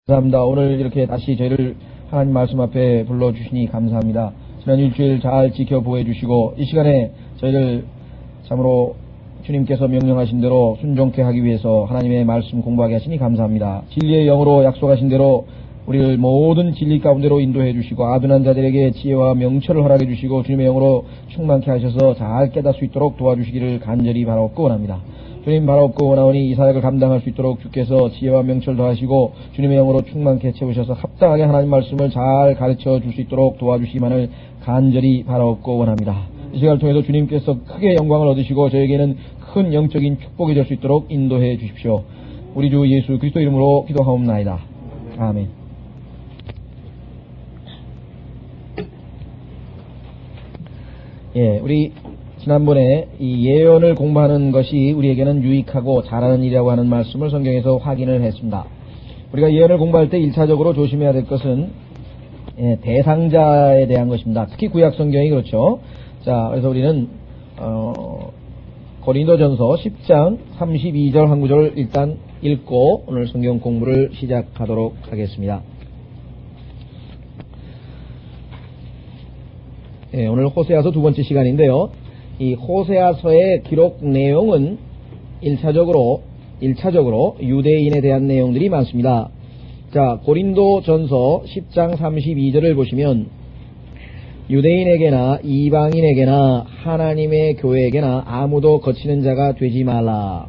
감사합니다. 오늘 이렇게 다시 저희를 하나님 말씀 앞에 불러주시니 감사합니다. 지난 일주일 잘 지켜보해 주시고 이 시간에 저희를 참으로 주님께서 명령하신 대로 순종케 하기 위해서 하나님의 말씀 공부하게 하시니 감사합니다. 진리의 영으로 약속하신 대로 우리를 모든 진리 가운데로 인도해 주시고 아둔한 자들에게 지혜와 명철을 허락해 주시고 주님의 영으로 충만케 하셔서 잘 깨닫을 수 있도록 도와주시기를 간절히 바라옵고 원합니다. 주님 바라옵고 원하오니 이 사역을 감당할 수 있도록 주께서 지혜와 명철 더하시고 주님의 영으로 충만케 채우셔서 합당하게 하나님 말씀을 잘 가르쳐 줄 수 있도록 도와주시기만을 간절히 바라옵고 원합니다. 이 시간을 통해서 주님께서 크게 영광을 얻으시고 저에게는 큰 영적인 축복이 될 수 있도록 인도해 주십시오. 우리 주 예수 그리스도 이름으로 기도하옵나이다. 아멘. 우리 지난번에 이 예언을 공부하는 것이 우리에게는 유익하고 잘하는 일이라고 하는 말씀을 성경에서 확인을 했습니다. 우리가 예언을 공부할 때 1차적으로 조심해야 될 것은 대상자에 대한 것입니다. 특히 구약 성경이 그렇죠. 자, 그래서 우리는 고린도전서 10장 32절 한 구절을 일단 읽고 오늘 성경 공부를 시작하도록 하겠습니다. 오늘 호세아서 두 번째 시간인데요. 이 호세아서의 기록 내용은 1차적으로 유대인에 대한 내용들이 많습니다. 자, 고린도전서 10장 32절을 보시면 유대인에게나 이방인에게나 하나님의 교회에게나 아무도 거치는 자가 되지 말라.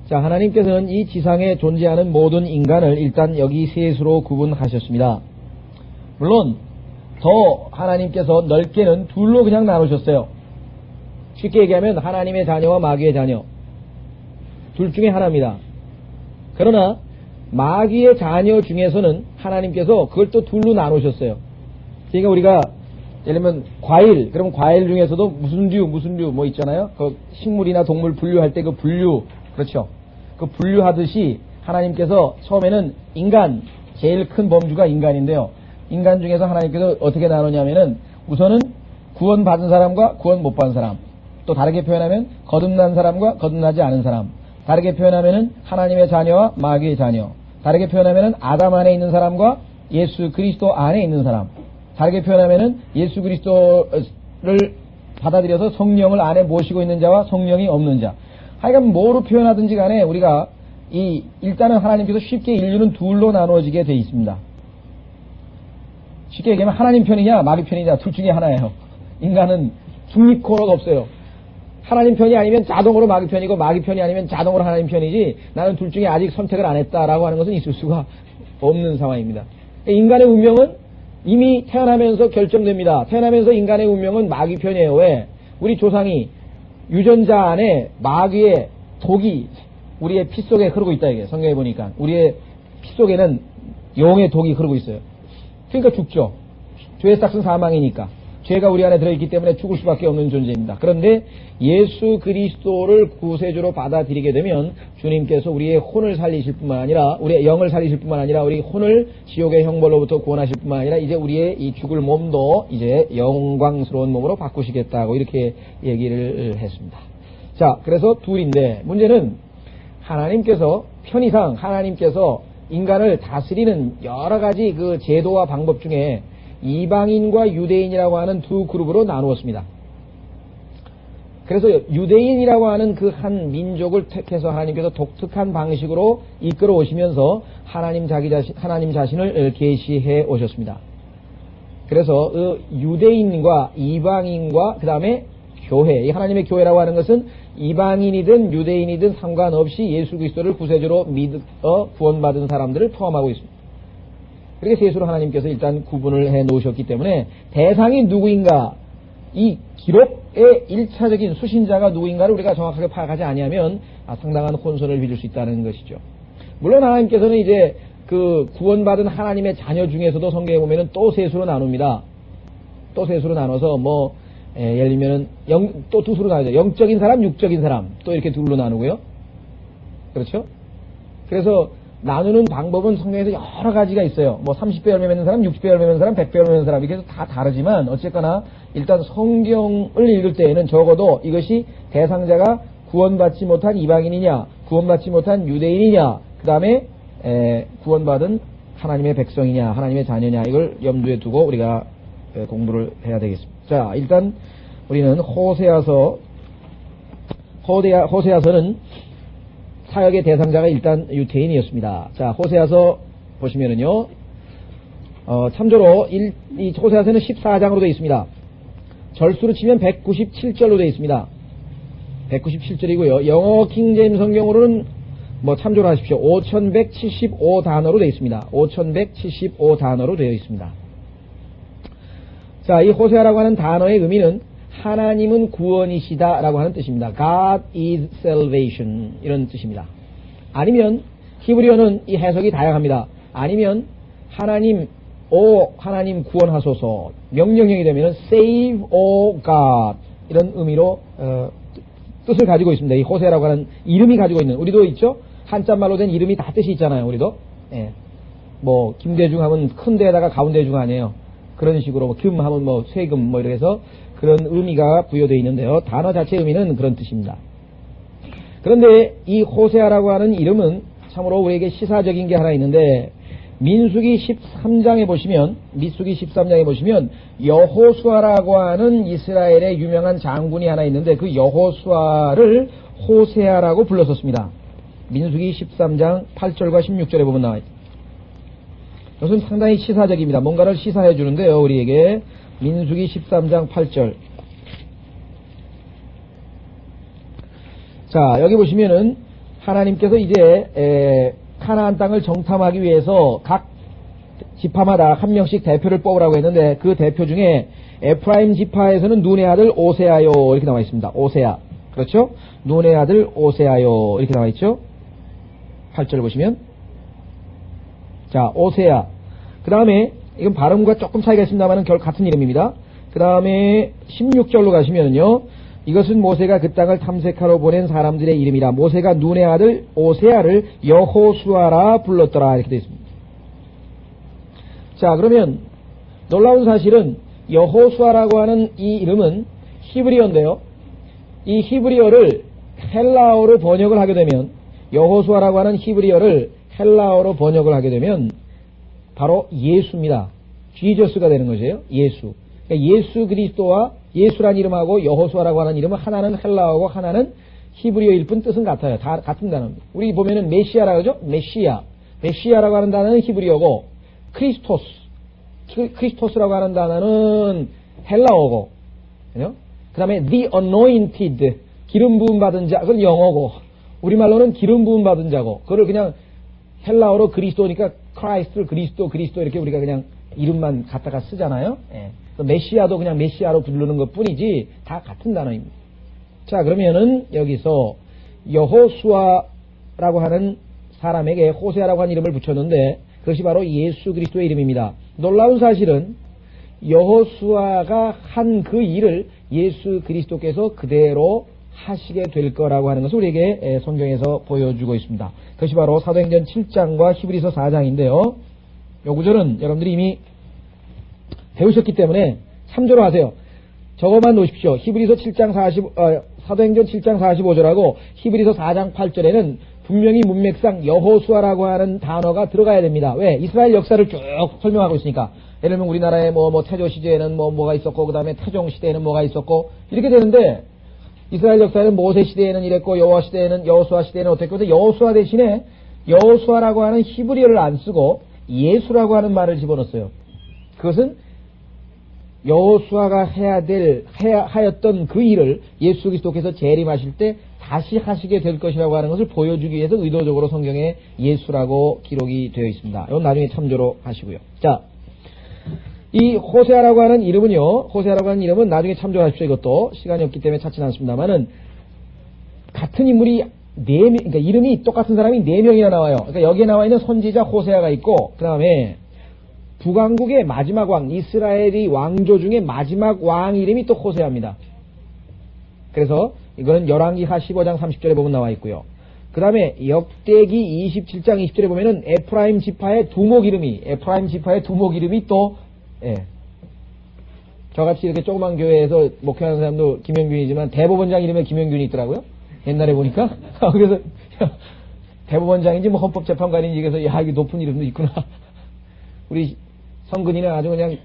자, 하나님께서는 이 지상에 존재하는 모든 인간을 일단 여기 셋으로 구분하셨습니다. 물론 더 하나님께서 넓게는 둘로 그냥 나누셨어요. 쉽게 얘기하면 하나님의 자녀와 마귀의 자녀 둘 중에 하나입니다. 그러나 마귀의 자녀 중에서는 하나님께서 그걸 또 둘로 나누셨어요. 그러니까 우리가 예를 들면 과일, 그러면 과일 중에서도 무슨 류 뭐 있잖아요. 그 식물이나 동물 분류할 때 그 분류, 그렇죠. 그 분류하듯이 하나님께서 처음에는 인간, 제일 큰 범주가 인간인데요. 인간 중에서 하나님께서 어떻게 나누냐면은 우선은 구원받은 사람과 구원 못 받은 사람, 또 다르게 표현하면 거듭난 사람과 거듭나지 않은 사람, 다르게 표현하면은 하나님의 자녀와 마귀의 자녀, 다르게 표현하면은 아담 안에 있는 사람과 예수 그리스도 안에 있는 사람, 다르게 표현하면은 예수 그리스도를 받아들여서 성령을 안에 모시고 있는 자와 성령이 없는 자. 하여간 뭐로 표현하든지 간에 우리가 일단은 하나님께서 쉽게 인류는 둘로 나누어지게 돼 있습니다. 쉽게 얘기하면 하나님 편이냐 마귀 편이냐 둘 중에 하나예요. 인간은 중립코너가 없어요. 하나님 편이 아니면 자동으로 마귀 편이고 마귀 편이 아니면 자동으로 하나님 편이지 나는 둘 중에 아직 선택을 안 했다라고 하는 것은 있을 수가 없는 상황입니다. 인간의 운명은 이미 태어나면서 결정됩니다. 태어나면서 인간의 운명은 마귀 편이에요. 왜? 우리 조상이 유전자 안에 마귀의 독이 우리의 피 속에 흐르고 있다 이게 성경에 보니까 우리의 피 속에는 영의 독이 흐르고 있어요. 그러니까 죽죠. 죄의 싹은 사망이니까. 죄가 우리 안에 들어있기 때문에 죽을 수밖에 없는 존재입니다. 그런데 예수 그리스도를 구세주로 받아들이게 되면 주님께서 우리의 혼을 살리실 뿐만 아니라 우리의 영을 살리실 뿐만 아니라 우리 혼을 지옥의 형벌로부터 구원하실 뿐만 아니라 이제 우리의 이 죽을 몸도 이제 영광스러운 몸으로 바꾸시겠다고 이렇게 얘기를 했습니다. 자, 그래서 둘인데 문제는 하나님께서 편의상 하나님께서 인간을 다스리는 여러 가지 그 제도와 방법 중에 이방인과 유대인이라고 하는 두 그룹으로 나누었습니다. 그래서 유대인이라고 하는 그 한 민족을 택해서 하나님께서 독특한 방식으로 이끌어 오시면서 하나님 자신을 계시해 오셨습니다. 그래서 그 유대인과 이방인과 그 다음에 교회, 이 하나님의 교회라고 하는 것은 이방인이든 유대인이든 상관없이 예수 그리스도를 구세주로 믿어 구원받은 사람들을 포함하고 있습니다. 그렇게 셋으로 하나님께서 일단 구분을 해 놓으셨기 때문에 대상이 누구인가, 이 기록의 1차적인 수신자가 누구인가를 우리가 정확하게 파악하지 아니하면 상당한 혼선을 빚을 수 있다는 것이죠. 물론 하나님께서는 이제 그 구원받은 하나님의 자녀 중에서도 성경에 보면은 또 셋으로 나눕니다. 또 셋으로 나눠서 예를 들면은 또 두 수로 나누죠. 영적인 사람, 육적인 사람 또 이렇게 둘로 나누고요. 그렇죠? 그래서 나누는 방법은 성경에서 여러 가지가 있어요. 30배 열매 맺는 사람, 60배 열매 맺는 사람, 100배 열매 맺는 사람 이게 다 다르지만 어쨌거나 일단 성경을 읽을 때에는 적어도 이것이 대상자가 구원받지 못한 이방인이냐, 구원받지 못한 유대인이냐, 그 다음에 구원받은 하나님의 백성이냐, 하나님의 자녀냐, 이걸 염두에 두고 우리가 공부를 해야 되겠습니다. 자, 일단 우리는 호세아서는 사역의 대상자가 일단 유태인이었습니다. 자, 호세아서 보시면은요, 참조로 이 호세아서는 14장으로 되어 있습니다. 절수로 치면 197절로 되어 있습니다. 197절이고요. 영어 킹제임 성경으로는 참조를 하십시오. 5175단어로 되어 있습니다. 5175단어로 되어 있습니다. 자, 이 호세아라고 하는 단어의 의미는 하나님은 구원이시다 라고 하는 뜻입니다. God is salvation, 이런 뜻입니다. 아니면 히브리어는 이 해석이 다양합니다. 아니면 하나님 구원하소서, 명령형이 되면 save, God, 이런 의미로 뜻을 가지고 있습니다. 이 호세아라고 하는 이름이 가지고 있는, 우리도 있죠? 한자말로 된 이름이 다 뜻이 있잖아요. 우리도. 예. 김대중 하면 큰 데에다가 가운데 중 아니에요. 그런 식으로 금 하면 세금 이렇게 해서 그런 의미가 부여되어 있는데요. 단어 자체 의미는 그런 뜻입니다. 그런데 이 호세아라고 하는 이름은 참으로 우리에게 시사적인 게 하나 있는데, 민수기 13장에 보시면 여호수아라고 하는 이스라엘의 유명한 장군이 하나 있는데, 그 여호수아를 호세아라고 불렀었습니다. 민수기 13장 8절과 16절에 보면 나와 있습니다. 이것은 상당히 시사적입니다. 뭔가를 시사해 주는데요, 우리에게. 민수기 13장 8절. 자, 여기 보시면은 하나님께서 이제 가나안 땅을 정탐하기 위해서 각 지파마다 한 명씩 대표를 뽑으라고 했는데, 그 대표 중에 에프라임 지파에서는 눈의 아들 오세아요, 이렇게 나와 있습니다. 오세아. 그렇죠? 눈의 아들 오세아요, 이렇게 나와 있죠? 8절 보시면. 자, 오세아. 그 다음에, 이건 발음과 조금 차이가 있습니다만 결국 같은 이름입니다. 그 다음에 16절로 가시면요, 이것은 모세가 그 땅을 탐색하러 보낸 사람들의 이름이라. 모세가 눈의 아들 오세아를 여호수아라 불렀더라, 이렇게 되어 있습니다. 자, 그러면 놀라운 사실은 여호수아라고 하는 이 이름은 히브리어인데요, 이 히브리어를 헬라어로 번역을 하게 되면, 여호수아라고 하는 히브리어를 헬라어로 번역을 하게 되면 바로 예수입니다. 지저스가 되는 것이에요. 예수. 그러니까 예수 그리스도와 예수란 이름하고 여호수아라고 하는 이름은 하나는 헬라어고 하나는 히브리어일 뿐 뜻은 같아요. 다 같은 단어입니다. 우리 보면은 메시아라 그러죠? 메시아라고 하는 단어는 히브리어고, 크리스토스라고 하는 단어는 헬라어고, 그 다음에 the anointed, 기름 부음 받은 자, 그건 영어고, 우리말로는 기름 부음 받은 자고, 그걸 그냥 헬라어로 그리스도니까 그리스도 이렇게 우리가 그냥 이름만 갖다가 쓰잖아요. 예. 메시아도 그냥 메시아로 부르는 것 뿐이지 다 같은 단어입니다. 자, 그러면은 여기서 여호수아라고 하는 사람에게 호세아라고 하는 이름을 붙였는데, 그것이 바로 예수 그리스도의 이름입니다. 놀라운 사실은 여호수아가 한 그 일을 예수 그리스도께서 그대로 하시게 될 거라고 하는 것을 우리에게 성경에서 보여주고 있습니다. 그것이 바로 사도행전 7장과 히브리서 4장인데요. 요 구절은 여러분들이 이미 배우셨기 때문에 참조로 하세요. 저거만 놓으십시오. 사도행전 7장 45절하고 히브리서 4장 8절에는 분명히 문맥상 여호수아라고 하는 단어가 들어가야 됩니다. 왜? 이스라엘 역사를 쭉 설명하고 있으니까. 예를 들면 우리나라에 태조 시대에는 뭐가 있었고, 그 다음에 태종 시대에는 뭐가 있었고, 이렇게 되는데, 이스라엘 역사에는 모세 시대에는 이랬고, 여호수아 시대에는 어땠고, 근데 여호수아 대신에 여호수아라고 하는 히브리어를 안 쓰고 예수라고 하는 말을 집어넣었어요. 그것은 여호수아가 하였던 그 일을 예수 그리스도께서 재림하실 때 다시 하시게 될 것이라고 하는 것을 보여주기 위해서 의도적으로 성경에 예수라고 기록이 되어 있습니다. 이건 나중에 참조로 하시고요. 자, 이 호세아라고 하는 이름은 나중에 참조하십시오. 이것도 시간이 없기 때문에 찾지는 않습니다만은, 같은 인물이 그러니까 이름이 똑같은 사람이 4명이나 나와요. 그러니까 여기에 나와 있는 선지자 호세아가 있고, 그 다음에 북왕국의 마지막 왕, 이스라엘이 왕조 중에 마지막 왕 이름이 또 호세아입니다. 그래서 이거는 열왕기하 15장 30절에 보면 나와 있고요. 그 다음에 역대기 27장 20절에 보면은 에프라임 지파의 두목 이름이 또, 저같이 이렇게 조그만 교회에서 목회하는 사람도 김영균이지만 대법원장 이름에 김영균이 있더라고요. 옛날에 보니까. 그래서 대법원장인지 헌법재판관인지 그래서 이게 높은 이름도 있구나. 우리 성근이는 아주 그냥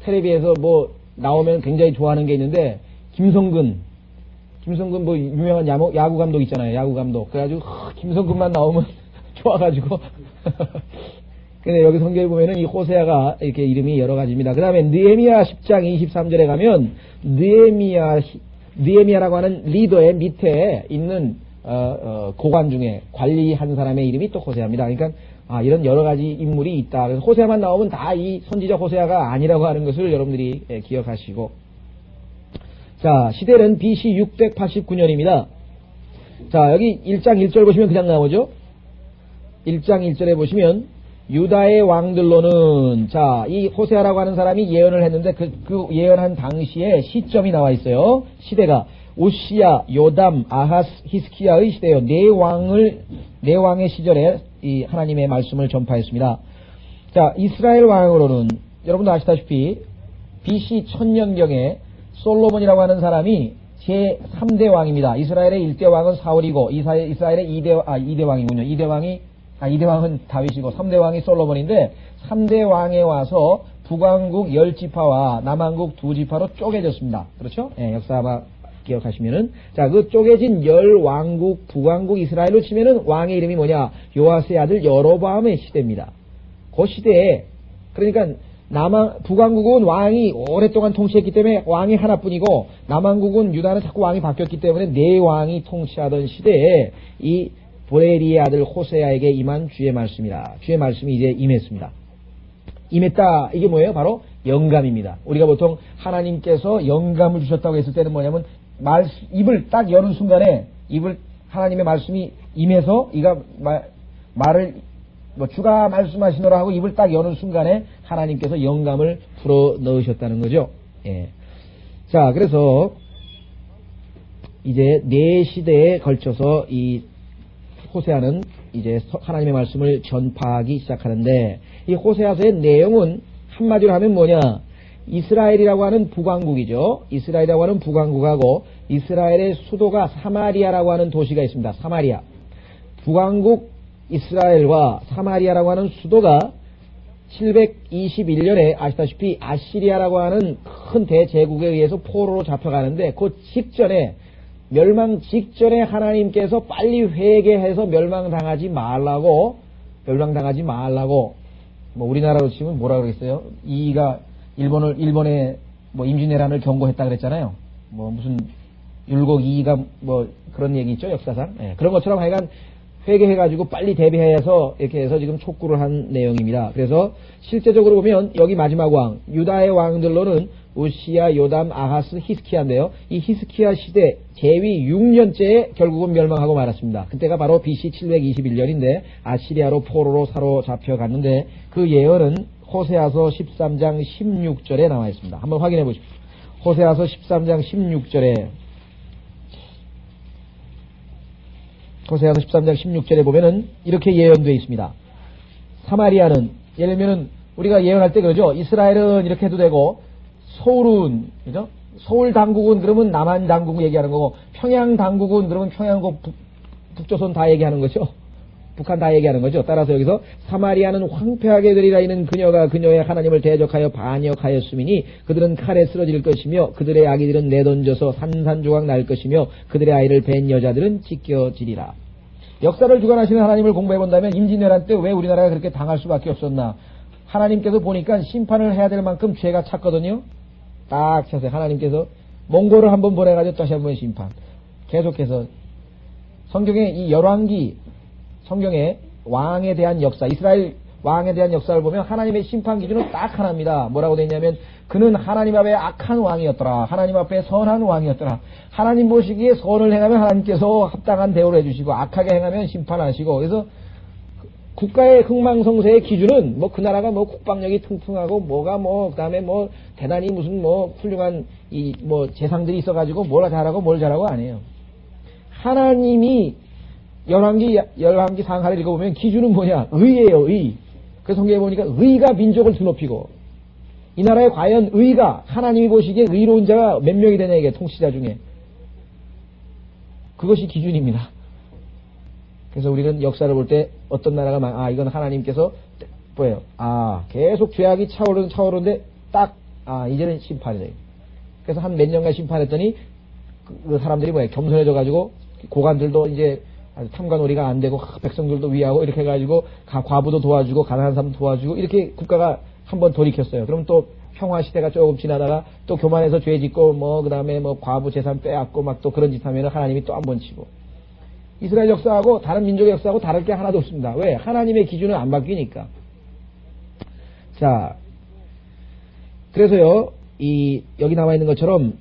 텔레비에서 뭐 나오면 굉장히 좋아하는 게 있는데, 김성근 뭐 유명한 야구 감독 있잖아요. 야구 감독. 그래가지고 김성근만 나오면 좋아가지고. 근데 여기 성경에 보면은 이 호세아가 이렇게 이름이 여러 가지입니다. 그 다음에 느헤미야 10장 23절에 가면 느헤미야라고 하는 리더의 밑에 있는 고관 중에 관리한 사람의 이름이 또 호세아입니다. 그러니까 이런 여러 가지 인물이 있다. 그래서 호세아만 나오면 다 이 선지자 호세아가 아니라고 하는 것을 여러분들이 기억하시고. 자, 시대는 BC 689년입니다. 자, 여기 1장 1절 보시면 그냥 나오죠. 1장 1절에 보시면 유다의 왕들로는, 자, 이 호세아라고 하는 사람이 예언을 했는데 그 예언한 당시에 시점이 나와 있어요. 시대가 우시야, 요담, 아하스, 히스키야의 시대요. 네 왕의 시절에 이 하나님의 말씀을 전파했습니다. 자, 이스라엘 왕으로는 여러분도 아시다시피 BC 1000년경에 솔로몬이라고 하는 사람이 제3대 왕입니다. 이스라엘의 1대 왕은 사울이고 이스라엘의 2대 왕이군요. 2대 왕은 다윗이고 3대 왕이 솔로몬인데 3대 왕에 와서 북왕국 10지파와 남왕국 2지파로 쪼개졌습니다. 그렇죠? 예, 역사 아마 기억하시면은. 자, 그 쪼개진 10왕국, 북왕국 이스라엘로 치면은 왕의 이름이 뭐냐? 요아스의 아들 여로보암의 시대입니다. 그 시대에, 그러니까 북왕국은 왕이 오랫동안 통치했기 때문에 왕이 하나뿐이고, 남왕국은 유다는 자꾸 왕이 바뀌었기 때문에 네 왕이 통치하던 시대에 이 보레리의 아들 호세아에게 임한 주의 말씀이라. 주의 말씀이 이제 임했습니다. 임했다. 이게 뭐예요? 바로 영감입니다. 우리가 보통 하나님께서 영감을 주셨다고 했을 때는 뭐냐면 입을 딱 여는 순간에 하나님의 말씀이 임해서 이가 말을 주가 말씀하시노라 하고 입을 딱 여는 순간에 하나님께서 영감을 불어 넣으셨다는 거죠. 예. 자, 그래서 이제 네 시대에 걸쳐서 이 호세아는 이제 하나님의 말씀을 전파하기 시작하는데, 이 호세아서의 내용은 한마디로 하면 뭐냐? 이스라엘이라고 하는 북왕국이죠. 이스라엘이라고 하는 북왕국하고 이스라엘의 수도가 사마리아라고 하는 도시가 있습니다. 사마리아. 북왕국 이스라엘과 사마리아라고 하는 수도가 721년에 아시다시피 아시리아라고 하는 큰 대제국에 의해서 포로로 잡혀가는데, 그 직전에 멸망 직전에 하나님께서 빨리 회개해서 멸망당하지 말라고 뭐 우리나라로 치면 뭐라 그러겠어요? 이가 일본의 뭐 임진왜란을 경고했다 그랬잖아요. 뭐 무슨 율곡 이가 뭐 그런 얘기 있죠, 역사상. 예, 그런 것처럼 하여간 회개해가지고 빨리 대비해서 이렇게 해서 지금 촉구를 한 내용입니다. 그래서 실제적으로 보면 여기 마지막 왕, 유다의 왕들로는 우시야, 요담, 아하스, 히스키야인데요. 이 히스키야 시대 제위 6년째에 결국은 멸망하고 말았습니다. 그때가 바로 BC 721년인데 아시리아로 포로로 사로잡혀 갔는데, 그 예언은 호세아서 13장 16절에 나와 있습니다. 한번 확인해 보십시오. 호세아서 13장 16절에 호세아서 13장 16절에 보면은 이렇게 예언되어 있습니다. 사마리아는, 예를 들면은 우리가 예언할 때 그러죠. 이스라엘은 이렇게 해도 되고, 서울은, 그죠? 서울 당국은 그러면 남한 당국 얘기하는 거고, 평양 당국은 그러면 평양고 북조선 다 얘기하는 거죠. 북한 다 얘기하는 거죠. 따라서 여기서 사마리아는 황폐하게 되리라. 이는 그녀가 그녀의 하나님을 대적하여 반역하였음이니 그들은 칼에 쓰러질 것이며 그들의 아기들은 내던져서 산산조각 날 것이며 그들의 아이를 뵌 여자들은 찢겨지리라. 역사를 주관하시는 하나님을 공부해 본다면 임진왜란 때 왜 우리나라가 그렇게 당할 수밖에 없었나? 하나님께서 보니까 심판을 해야 될 만큼 죄가 찼거든요. 딱 쳐서 하나님께서 몽골을 한번 보내가지고 다시 한번 심판. 계속해서 성경에 이 열왕기, 성경에 왕에 대한 역사, 이스라엘 왕에 대한 역사를 보면 하나님의 심판 기준은 딱 하나입니다. 뭐라고 되어 있냐면 그는 하나님 앞에 악한 왕이었더라. 하나님 앞에 선한 왕이었더라. 하나님 보시기에 선을 행하면 하나님께서 합당한 대우를 해주시고 악하게 행하면 심판하시고. 그래서 국가의 흥망성쇠의 기준은 뭐 그 나라가 뭐 국방력이 퉁퉁하고 뭐가 뭐 그다음에 뭐 대단히 무슨 뭐 훌륭한 이 뭐 재상들이 있어가지고 뭘 잘하고 뭘 잘하고 아니에요. 하나님이 열왕기 상하를 읽어보면 기준은 뭐냐? 의예요, 의. 그 성경에 보니까 의가 민족을 드높이고, 이 나라에 과연 의가, 하나님이 보시기에 의로운 자가 몇 명이 되냐, 이게 통치자 중에. 그것이 기준입니다. 그래서 우리는 역사를 볼 때 어떤 나라가 이건 하나님께서 뭐예요? 계속 죄악이 차오르는데 이제는 심판이다. 그래서 한 몇 년간 심판했더니 그 사람들이 뭐예요? 겸손해져가지고 고관들도 이제 탐관오리가 안 되고 백성들도 위하고 이렇게 해가지고 과부도 도와주고 가난한 사람 도와주고 이렇게 국가가 한번 돌이켰어요. 그럼 또 평화 시대가 조금 지나다가 또 교만해서 죄 짓고 그다음에 과부 재산 빼앗고 막 또 그런 짓 하면 하나님이 또 한 번 치고. 이스라엘 역사하고 다른 민족의 역사하고 다를 게 하나도 없습니다. 왜? 하나님의 기준은 안 바뀌니까. 자, 그래서요, 여기 나와 있는 것처럼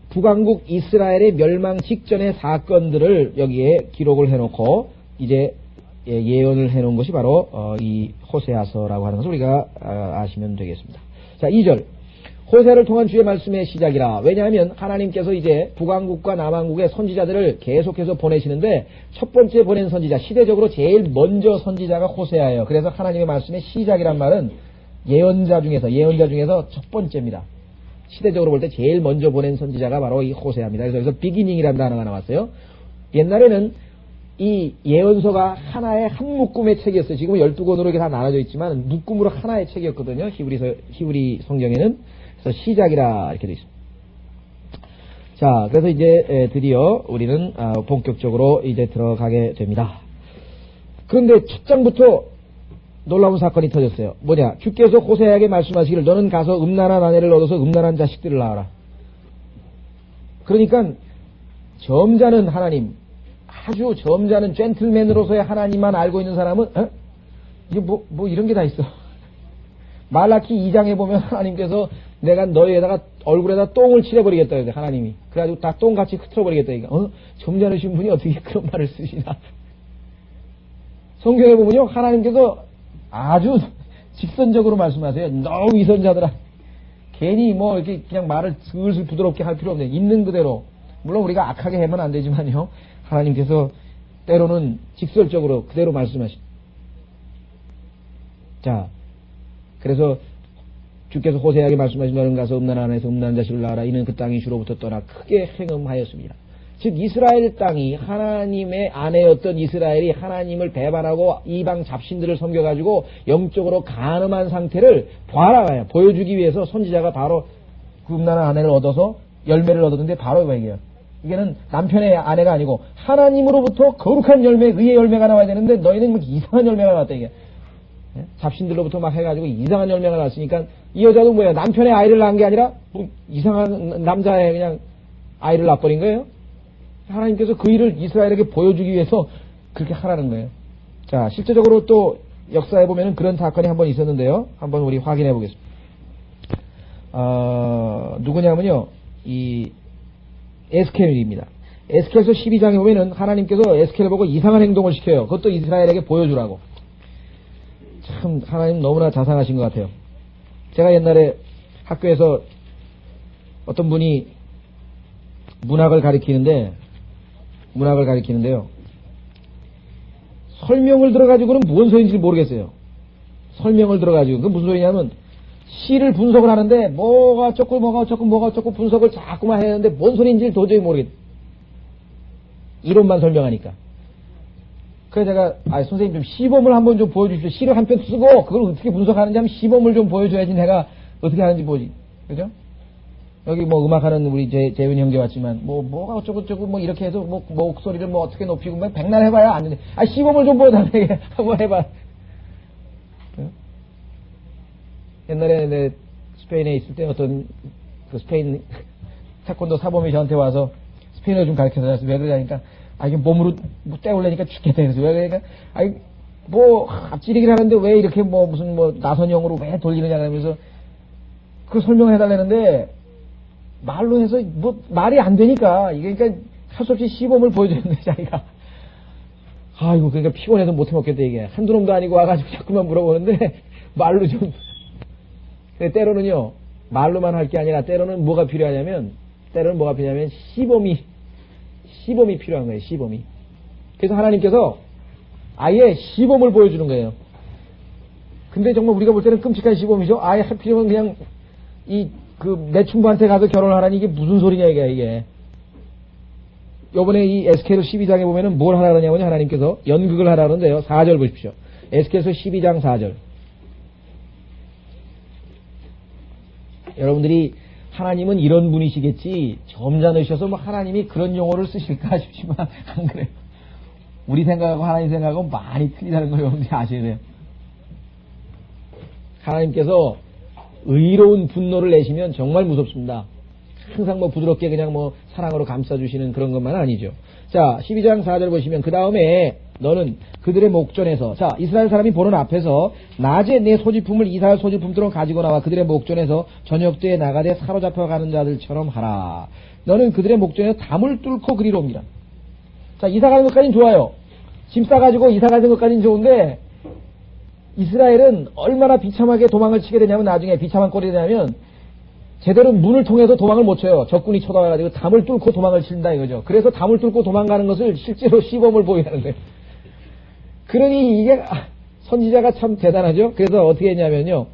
북왕국 이스라엘의 멸망 직전의 사건들을 여기에 기록을 해놓고 이제 예언을 해놓은 것이 바로 이 호세아서라고 하는 것을 우리가 아시면 되겠습니다. 자, 2절. 호세아를 통한 주의 말씀의 시작이라. 왜냐하면 하나님께서 이제 북왕국과 남왕국의 선지자들을 계속해서 보내시는데 첫 번째 보낸 선지자, 시대적으로 제일 먼저 선지자가 호세아예요. 그래서 하나님의 말씀의 시작이란 말은 예언자 중에서 첫 번째입니다. 시대적으로 볼 때 제일 먼저 보낸 선지자가 바로 이 호세아입니다. 그래서 여기서 비기닝이라는 단어가 나왔어요. 옛날에는 이 예언서가 하나의 한 묶음의 책이었어요. 지금은 12권으로 이렇게 다 나눠져 있지만 묶음으로 하나의 책이었거든요. 히브리 성경에는. 그래서 시작이라 이렇게 되어 있습니다. 자, 그래서 이제 드디어 우리는 본격적으로 이제 들어가게 됩니다. 그런데 첫 장부터 놀라운 사건이 터졌어요. 뭐냐? 주께서 호세아에게 말씀하시기를 너는 가서 음란한 아내를 얻어서 음란한 자식들을 낳아라. 그러니까 점잖은 하나님, 아주 점잖은 젠틀맨으로서의 하나님만 알고 있는 사람은 이게 뭐 이런 게 다 있어. 말라키 2장에 보면 하나님께서 내가 너희에다가 얼굴에다 똥을 칠해버리겠다 그래 하나님이. 그래가지고 다 똥같이 흩어버리겠다 이거. 점잖으신 분이 어떻게 그런 말을 쓰시나. 성경에 보면요 하나님께서 아주 직선적으로 말씀하세요. 너무 위선자들아. 괜히 이렇게 그냥 말을 슬슬 부드럽게 할 필요 없네. 있는 그대로. 물론 우리가 악하게 하면 안 되지만요. 하나님께서 때로는 직설적으로 그대로 말씀하십니다. 자, 그래서 주께서 호세아에게 말씀하신 너는 가서 음란한 아내에서 음란한 자식을 낳아라. 이는 그 땅이 주로부터 떠나 크게 행음하였습니다. 즉 이스라엘 땅이 하나님의 아내였던 이스라엘이 하나님을 배반하고 이방 잡신들을 섬겨가지고 영적으로 간음한 상태를 보여주기 위해서 선지자가 바로 그 음란한 아내를 얻어서 열매를 얻었는데 바로 이거 얘기해요. 이게는 남편의 아내가 아니고 하나님으로부터 거룩한 열매, 의의 열매가 나와야 되는데 너희는 이상한 열매가 나왔다 이게. 잡신들로부터 막 해가지고 이상한 열매가 나왔으니까 이 여자도 뭐야 남편의 아이를 낳은 게 아니라 이상한 남자의 그냥 아이를 낳아버린 거예요. 하나님께서 그 일을 이스라엘에게 보여주기 위해서 그렇게 하라는 거예요. 자, 실제적으로 또 역사에 보면은 그런 사건이 한번 있었는데요. 한번 우리 확인해 보겠습니다. 누구냐면요, 이 에스겔입니다. 에스겔서 12장에 보면은 하나님께서 에스겔을 보고 이상한 행동을 시켜요. 그것도 이스라엘에게 보여주라고. 참 하나님 너무나 자상하신 것 같아요. 제가 옛날에 학교에서 어떤 분이 문학을 가리키는데요. 설명을 들어가지고는 뭔 소리인지 모르겠어요. 설명을 들어가지고 그게 무슨 소리냐면 시를 분석을 하는데 뭐가 어쩌고 분석을 자꾸만 해야 하는데 뭔 소리인지 도저히 모르겠어요. 이론만 설명하니까. 그래서 제가 선생님 좀 시범을 한번 좀 보여주십시오. 시를 한 편 쓰고 그걸 어떻게 분석하는지 하면 시범을 좀 보여줘야지 내가 어떻게 하는지 보지. 그죠? 여기 음악하는 우리 재윤이 형제 왔지만 뭐가 어쩌고 이렇게 해서 목소리를 어떻게 높이고 백날 해봐야 안 되는데 시범을 좀 보여달라게 한번 해봐. 옛날에 내 스페인에 있을 때 어떤 그 스페인 태권도 사범이 저한테 와서 스페인어 좀 가르쳐서 왜 그러냐니까 이게 몸으로 떼올래니까 죽겠다 그래서 왜 그러니까 앞지르기를 하는데 왜 이렇게 무슨 나선형으로 왜 돌리느냐 그러면서 그 설명을 해달라는데 말로 해서 말이 안 되니까 이게 그러니까 할 수 없이 시범을 보여주는데 자기가 그러니까 피곤해서 못 해먹겠다 이게 한두 놈도 아니고 와가지고 자꾸만 물어보는데 말로 좀 때로는요 말로만 할 게 아니라 때로는 뭐가 필요하냐면 시범이 필요한 거예요. 시범이. 그래서 하나님께서 아예 시범을 보여주는 거예요. 근데 정말 우리가 볼 때는 끔찍한 시범이죠. 아예 하필이면 그냥 내 친구한테 가서 결혼을 하라니 이게 무슨 소리냐 이게. 요번에 이 에스겔 12장에 보면은 뭘 하라 그러냐면요. 하나님께서 연극을 하라 그러는데요. 4절 보십시오. 에스겔서 12장 4절. 여러분들이 하나님은 이런 분이시겠지 점잖으셔서 뭐 하나님이 그런 용어를 쓰실까 싶지만 안 그래요. 우리 생각하고 하나님 생각하고 많이 틀리다는 걸 여러분들이 아셔야 돼요. 하나님께서 의로운 분노를 내시면 정말 무섭습니다. 항상 뭐 부드럽게 그냥 뭐 사랑으로 감싸주시는 그런 것만 아니죠. 자, 12장 4절 보시면 그 다음에 너는 그들의 목전에서, 자, 이스라엘 사람이 보는 앞에서 낮에 내 소지품을 이스라엘 소지품처럼 가지고 나와 그들의 목전에서 저녁때에 나가되 사로잡혀 가는 자들처럼 하라. 너는 그들의 목전에서 담을 뚫고 그리로 옮기라. 자, 이사 가는 것까지는 좋아요. 짐 싸가지고 이사 가는 것까지는 좋은데 이스라엘은 얼마나 비참하게 도망을 치게 되냐면 나중에 비참한 꼴이 되냐면 제대로 문을 통해서 도망을 못 쳐요. 적군이 쳐다와가지고 담을 뚫고 도망을 친다 이거죠. 그래서 담을 뚫고 도망가는 것을 실제로 시범을 보이는 거예요. 그러니 이게 선지자가 참 대단하죠. 그래서 어떻게 했냐면요.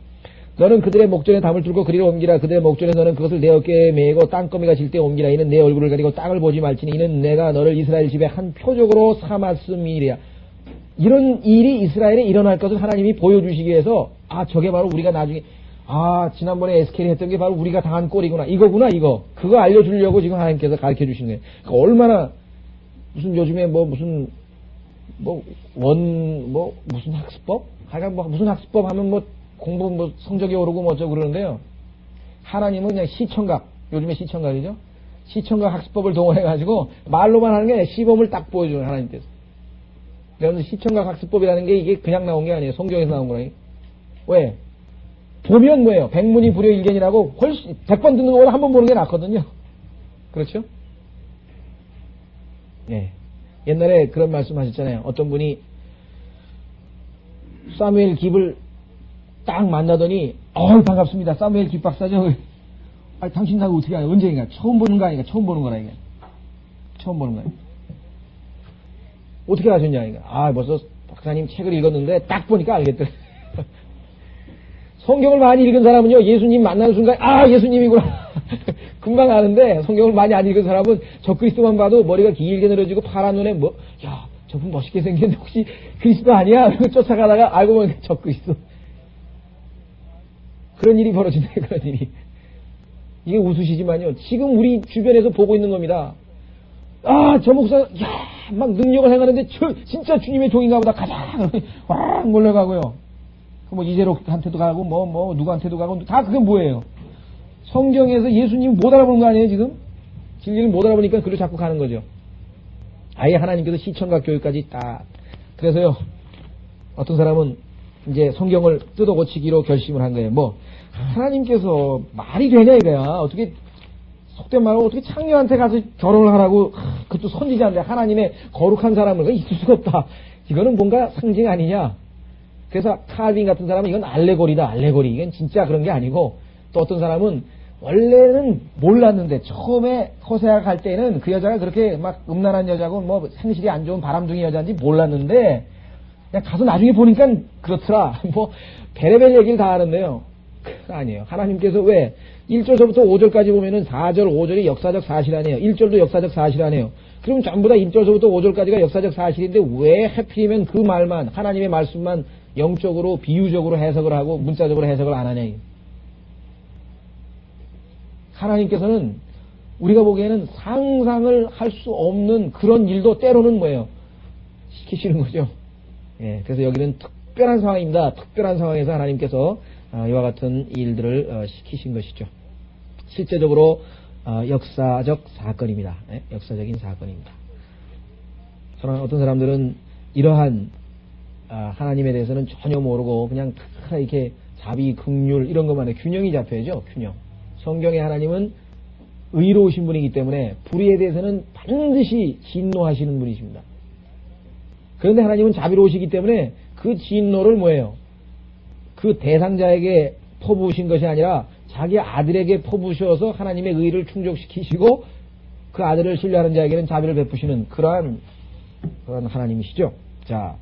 너는 그들의 목전에 담을 뚫고 그리로 옮기라. 그들의 목전에 너는 그것을 내 어깨에 메고 땅거미가 질 때 옮기라. 이는 내 얼굴을 가리고 땅을 보지 말지니 이는 내가 너를 이스라엘 집에 한 표적으로 삼았음이랴. 이런 일이 이스라엘에 일어날 것을 하나님이 보여주시기 위해서 저게 바로 우리가 나중에 지난번에 에스겔이 했던 게 바로 우리가 당한 꼴이구나. 이거구나 이거. 그거 알려주려고 지금 하나님께서 가르쳐 주시는 거예요. 그러니까 얼마나 무슨 요즘에 무슨 학습법? 하여간 무슨 학습법 하면 공부 성적이 오르고 어쩌고 그러는데요. 하나님은 그냥 시청각, 요즘에 시청각이죠? 시청각 학습법을 동원해가지고 말로만 하는 게 아니라 시범을 딱 보여주는 하나님께서. 여러분 시청각 학습법이라는 게 이게 그냥 나온 게 아니에요. 성경에서 나온 거라니. 왜? 보면 뭐예요? 백문이 불여일견이라고 훨씬 100번 듣는 것보다 한 번 보는 게 낫거든요. 그렇죠? 네. 옛날에 그런 말씀 하셨잖아요. 어떤 분이 사무엘 깁을 딱 만나더니 반갑습니다. 사무엘 깁 박사죠. 당신 나하고 어떻게 알아요? 언제인가? 처음 보는 거 아닌가? 처음 보는 거라 이게. 처음 보는 거예요. 어떻게 아셨냐 이거. 벌써 박사님 책을 읽었는데 딱 보니까 알겠더래. 성경을 많이 읽은 사람은요, 예수님 만나는 순간, 예수님이구나. 금방 아는데, 성경을 많이 안 읽은 사람은 저 그리스도만 봐도 머리가 길게 늘어지고 파란 눈에 저분 멋있게 생겼는데 혹시 그리스도 아니야? 쫓아가다가 알고 보니까 저 그리스도. 그런 일이 벌어진다, 그런 일이. 이게 웃으시지만요, 지금 우리 주변에서 보고 있는 겁니다. 저 목사, 막 능력을 행하는데, 진짜 주님의 종인가 보다 가자! 와, 몰려가고요. 이재록한테도 가고, 누구한테도 가고, 다 그게 뭐예요? 성경에서 예수님 못 알아보는 거 아니에요, 지금? 진리를 못 알아보니까 그걸로 자꾸 가는 거죠. 아예 하나님께서 시청각 교육까지 딱. 그래서요, 어떤 사람은 이제 성경을 뜯어 고치기로 결심을 한 거예요. 하나님께서 말이 되냐 이거야. 어떻게, 속된 말로 어떻게 창녀한테 가서 결혼을 하라고, 그것도 선지자인데 하나님의 거룩한 사람을, 있을 수가 없다. 이거는 뭔가 상징 아니냐? 그래서 칼빈 같은 사람은 이건 알레고리다, 알레고리. 이건 진짜 그런 게 아니고, 또 어떤 사람은 원래는 몰랐는데 처음에 호세아가 갈 때는 그 여자가 그렇게 막 음란한 여자고 생실이 안 좋은 바람둥이 여자인지 몰랐는데 그냥 가서 나중에 보니까 그렇더라. 베레벨 얘기를 다 하는데요. 아니에요. 하나님께서 왜 1절서부터 5절까지 보면은 4절, 5절이 역사적 사실 아니에요. 1절도 역사적 사실 아니에요. 그럼 전부 다 1절서부터 5절까지가 역사적 사실인데 왜 하필이면 그 말만, 하나님의 말씀만 영적으로 비유적으로 해석을 하고 문자적으로 해석을 안 하냐. 하나님께서는 우리가 보기에는 상상을 할 수 없는 그런 일도 때로는 뭐예요? 시키시는 거죠. 그래서 여기는 특별한 상황입니다. 특별한 상황에서 하나님께서 이와 같은 일들을 시키신 것이죠. 실제적으로 역사적 사건입니다. 역사적인 사건입니다. 어떤 사람들은 이러한 하나님에 대해서는 전혀 모르고 그냥 다 이렇게 자비, 긍휼 이런 것만에 균형이 잡혀야죠. 균형. 성경의 하나님은 의로우신 분이기 때문에 불의에 대해서는 반드시 진노하시는 분이십니다. 그런데 하나님은 자비로우시기 때문에 그 진노를 뭐예요? 그 대상자에게 퍼부으신 것이 아니라 자기 아들에게 퍼부으셔서 하나님의 의를 충족시키시고 그 아들을 신뢰하는 자에게는 자비를 베푸시는 그러한 하나님이시죠. 자,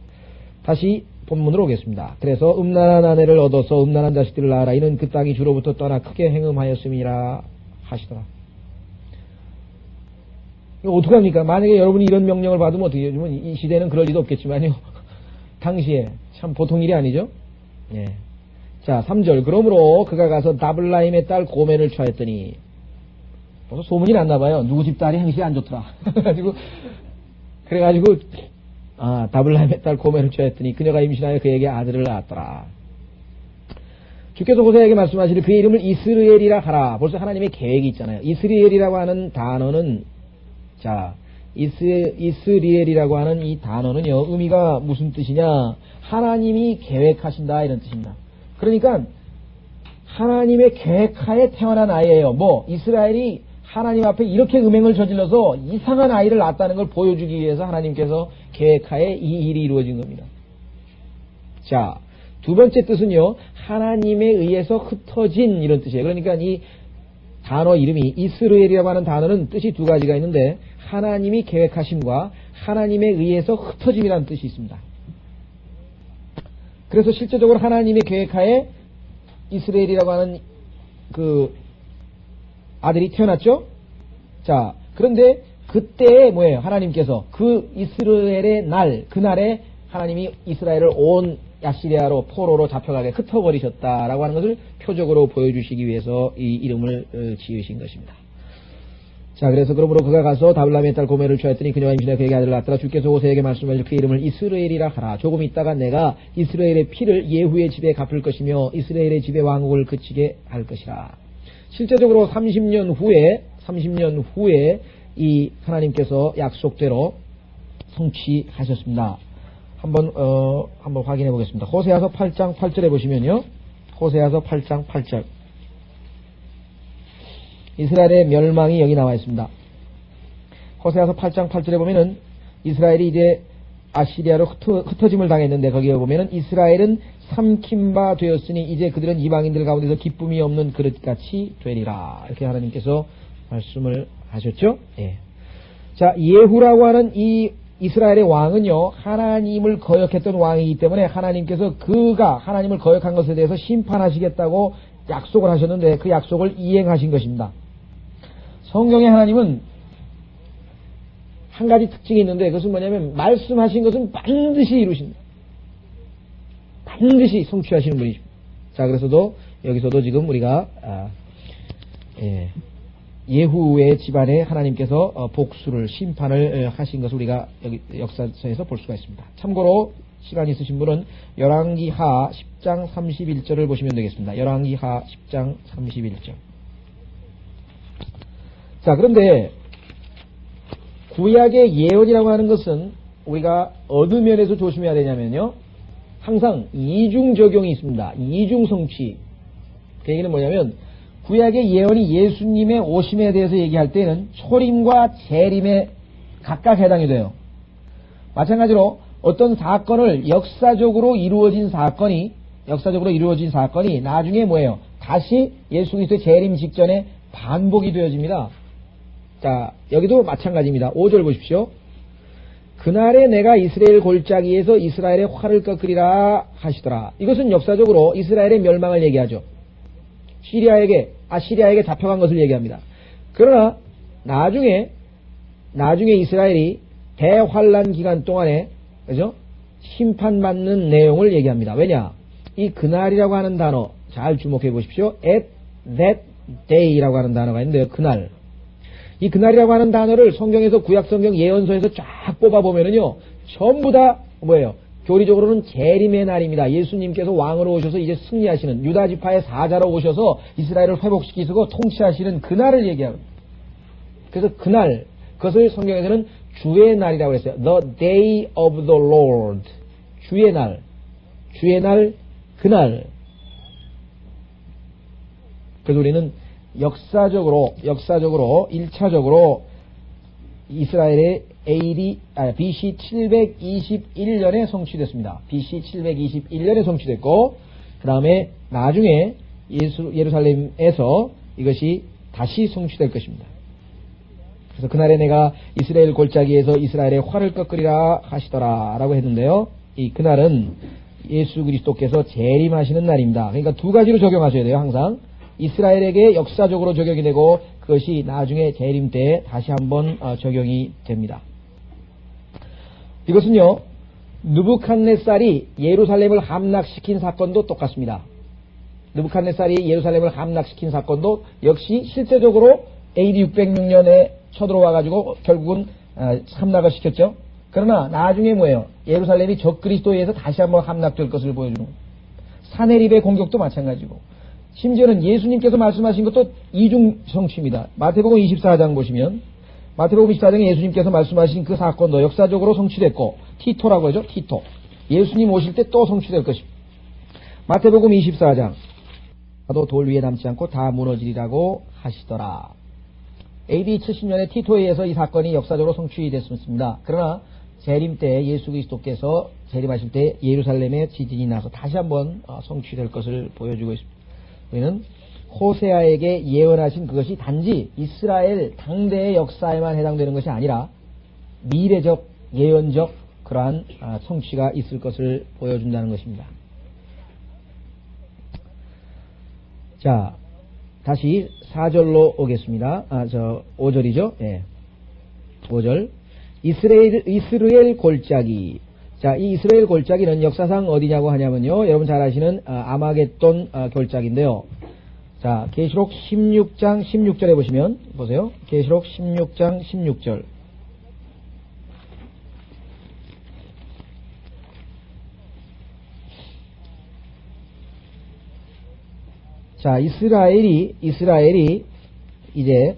다시 본문으로 오겠습니다. 그래서 음란한 아내를 얻어서 음란한 자식들을 낳아라. 이는 그 땅이 주로부터 떠나 크게 행음하였음이라 하시더라. 이거 어떡합니까? 만약에 여러분이 이런 명령을 받으면 어떻게 해요? 이 시대는 그럴 리도 없겠지만요. 당시에 참 보통 일이 아니죠. 자, 3절. 그러므로 그가 가서 다블라임의 딸 고멜을 취하였더니, 벌써 소문이 났나봐요. 누구 집 딸이 행실이 안 좋더라. 그래가지고, 다블라임의 딸 고멜을 취하였더니 그녀가 임신하여 그에게 아들을 낳았더라. 주께서 호세에게 말씀하시니 그의 이름을 이스라엘이라 하라. 벌써 하나님의 계획이 있잖아요. 이스라엘이라고 하는 단어는, 자, 이스라엘이라고 하는 이 단어는요, 의미가 무슨 뜻이냐? 하나님이 계획하신다, 이런 뜻입니다. 그러니까, 하나님의 계획하에 태어난 아이예요. 이스라엘이 하나님 앞에 이렇게 음행을 저질러서 이상한 아이를 낳았다는 걸 보여주기 위해서 하나님께서 계획하에 이 일이 이루어진 겁니다. 자, 두 번째 뜻은요, 하나님에 의해서 흩어진 이런 뜻이에요. 그러니까 이 단어 이름이 이스라엘이라고 하는 단어는 뜻이 두 가지가 있는데, 하나님이 계획하심과 하나님에 의해서 흩어짐이라는 뜻이 있습니다. 그래서 실제적으로 하나님의 계획하에 이스라엘이라고 하는 그 아들이 태어났죠? 자, 그런데 그때에 뭐예요? 하나님께서 그 이스라엘의 날, 그날에 하나님이 이스라엘을 온 야시리아로 포로로 잡혀가게 흩어버리셨다라고 하는 것을 표적으로 보여주시기 위해서 이 이름을 지으신 것입니다. 자, 그래서 그러므로 그가 가서 다블라임의 딸 고멜을 취하였더니 그녀가 임신하여 그에게 아들을 낳았더라. 주께서 호세에게 말씀하시고 그 이름을 이스라엘이라 하라. 조금 있다가 내가 이스라엘의 피를 예후의 집에 갚을 것이며 이스라엘의 집의 왕국을 그치게 할 것이라. 실제적으로 30년 후에 이 하나님께서 약속대로 성취하셨습니다. 한번 확인해 보겠습니다. 호세아서 8장 8절에 보시면요. 호세아서 8장 8절. 이스라엘의 멸망이 여기 나와 있습니다. 호세아서 8장 8절에 보면은 이스라엘이 이제 아시리아로 흩어짐을 당했는데 거기에 보면은 이스라엘은 삼킨 바 되었으니 이제 그들은 이방인들 가운데서 기쁨이 없는 그릇같이 되리라. 이렇게 하나님께서 말씀을 하셨죠. 예. 자, 예후라고 하는 이 이스라엘의 왕은요, 하나님을 거역했던 왕이기 때문에 하나님께서 그가 하나님을 거역한 것에 대해서 심판하시겠다고 약속을 하셨는데 그 약속을 이행하신 것입니다. 성경의 하나님은 한 가지 특징이 있는데 그것은 뭐냐면 말씀하신 것은 반드시 이루십니다. 반드시 성취하시는 분이십니다. 자, 그래서도 여기서도 지금 우리가 예후의 집안에 하나님께서 복수를 심판을 하신 것을 우리가 여기 역사서에서 볼 수가 있습니다. 참고로 시간 있으신 분은 열왕기하 10장 31절을 보시면 되겠습니다. 열왕기하 10장 31절. 자, 그런데 구약의 예언이라고 하는 것은 우리가 어느 면에서 조심해야 되냐면요, 항상 이중 적용이 있습니다. 이중 성취. 그 얘기는 뭐냐면 구약의 예언이 예수님의 오심에 대해서 얘기할 때는 초림과 재림에 각각 해당이 돼요. 마찬가지로 어떤 사건을 역사적으로 이루어진 사건이 나중에 뭐예요? 다시 예수 그리스도의 재림 직전에 반복이 되어집니다. 자, 여기도 마찬가지입니다. 5절 보십시오. 그날에 내가 이스라엘 골짜기에서 이스라엘의 활을 꺾으리라 하시더라. 이것은 역사적으로 이스라엘의 멸망을 얘기하죠. 아시리아에게 잡혀간 것을 얘기합니다. 그러나 나중에 이스라엘이 대환란 기간 동안에, 그죠? 심판받는 내용을 얘기합니다. 왜냐? 이 그날이라고 하는 단어 잘 주목해 보십시오. at that day라고 하는 단어가 있는데요. 그날. 이 그날이라고 하는 단어를 성경에서 구약성경 예언서에서 쫙 뽑아보면은요, 전부 다 뭐예요? 교리적으로는 재림의 날입니다. 예수님께서 왕으로 오셔서 이제 승리하시는 유다지파의 사자로 오셔서 이스라엘을 회복시키시고 통치하시는 그날을 얘기합니다. 그래서 그날, 그것을 성경에서는 주의 날이라고 했어요. The day of the Lord. 주의 날, 그날. 그래서 우리는 역사적으로 1차적으로 이스라엘의 BC 721년에 성취됐습니다. BC 721년에 성취됐고, 그 다음에 나중에 예루살렘에서 이것이 다시 성취될 것입니다. 그래서 그날에 내가 이스라엘 골짜기에서 이스라엘의 활을 꺾으리라 하시더라 라고 했는데요. 이 그날은 예수 그리스도께서 재림하시는 날입니다. 그러니까 두 가지로 적용하셔야 돼요. 항상 이스라엘에게 역사적으로 적용이 되고 그것이 나중에 재림 때에 다시 한번 적용이 됩니다. 이것은요, 느부갓네살이 예루살렘을 함락시킨 사건도 똑같습니다. 느부갓네살이 예루살렘을 함락시킨 사건도 역시 실제적으로 AD 606년에 쳐들어와가지고 결국은 함락을 시켰죠. 그러나 나중에 뭐예요? 예루살렘이 적그리스도에 의해서 다시 한번 함락될 것을 보여주는 거예요. 사내립의 공격도 마찬가지고, 심지어는 예수님께서 말씀하신 것도 이중 성취입니다. 마태복음 24장 보시면, 마태복음 24장에 예수님께서 말씀하신 그 사건도 역사적으로 성취됐고, 티토라고 하죠. 티토. 예수님 오실 때 또 성취될 것입니다. 마태복음 24장, 나도 돌 위에 남지 않고 다 무너지리라고 하시더라. AD 70년에 티토에 의해서 이 사건이 역사적으로 성취됐습니다. 그러나 재림 때 예수 그리스도께서 재림하실 때 예루살렘에 지진이 나서 다시 한번 성취될 것을 보여주고 있습니다. 우리는 호세아에게 예언하신 그것이 단지 이스라엘 당대의 역사에만 해당되는 것이 아니라 미래적, 예언적 그러한 성취가 있을 것을 보여준다는 것입니다. 자, 다시 4절로 오겠습니다. 5절이죠. 예. 5절. 이스라엘 골짜기. 자, 이 이스라엘 골짜기는 역사상 어디냐고 하냐면요. 여러분 잘 아시는 아마겟돈 골짜기인데요. 자, 계시록 16장 16절에 보시면, 보세요. 계시록 16장 16절. 자, 이스라엘이 이제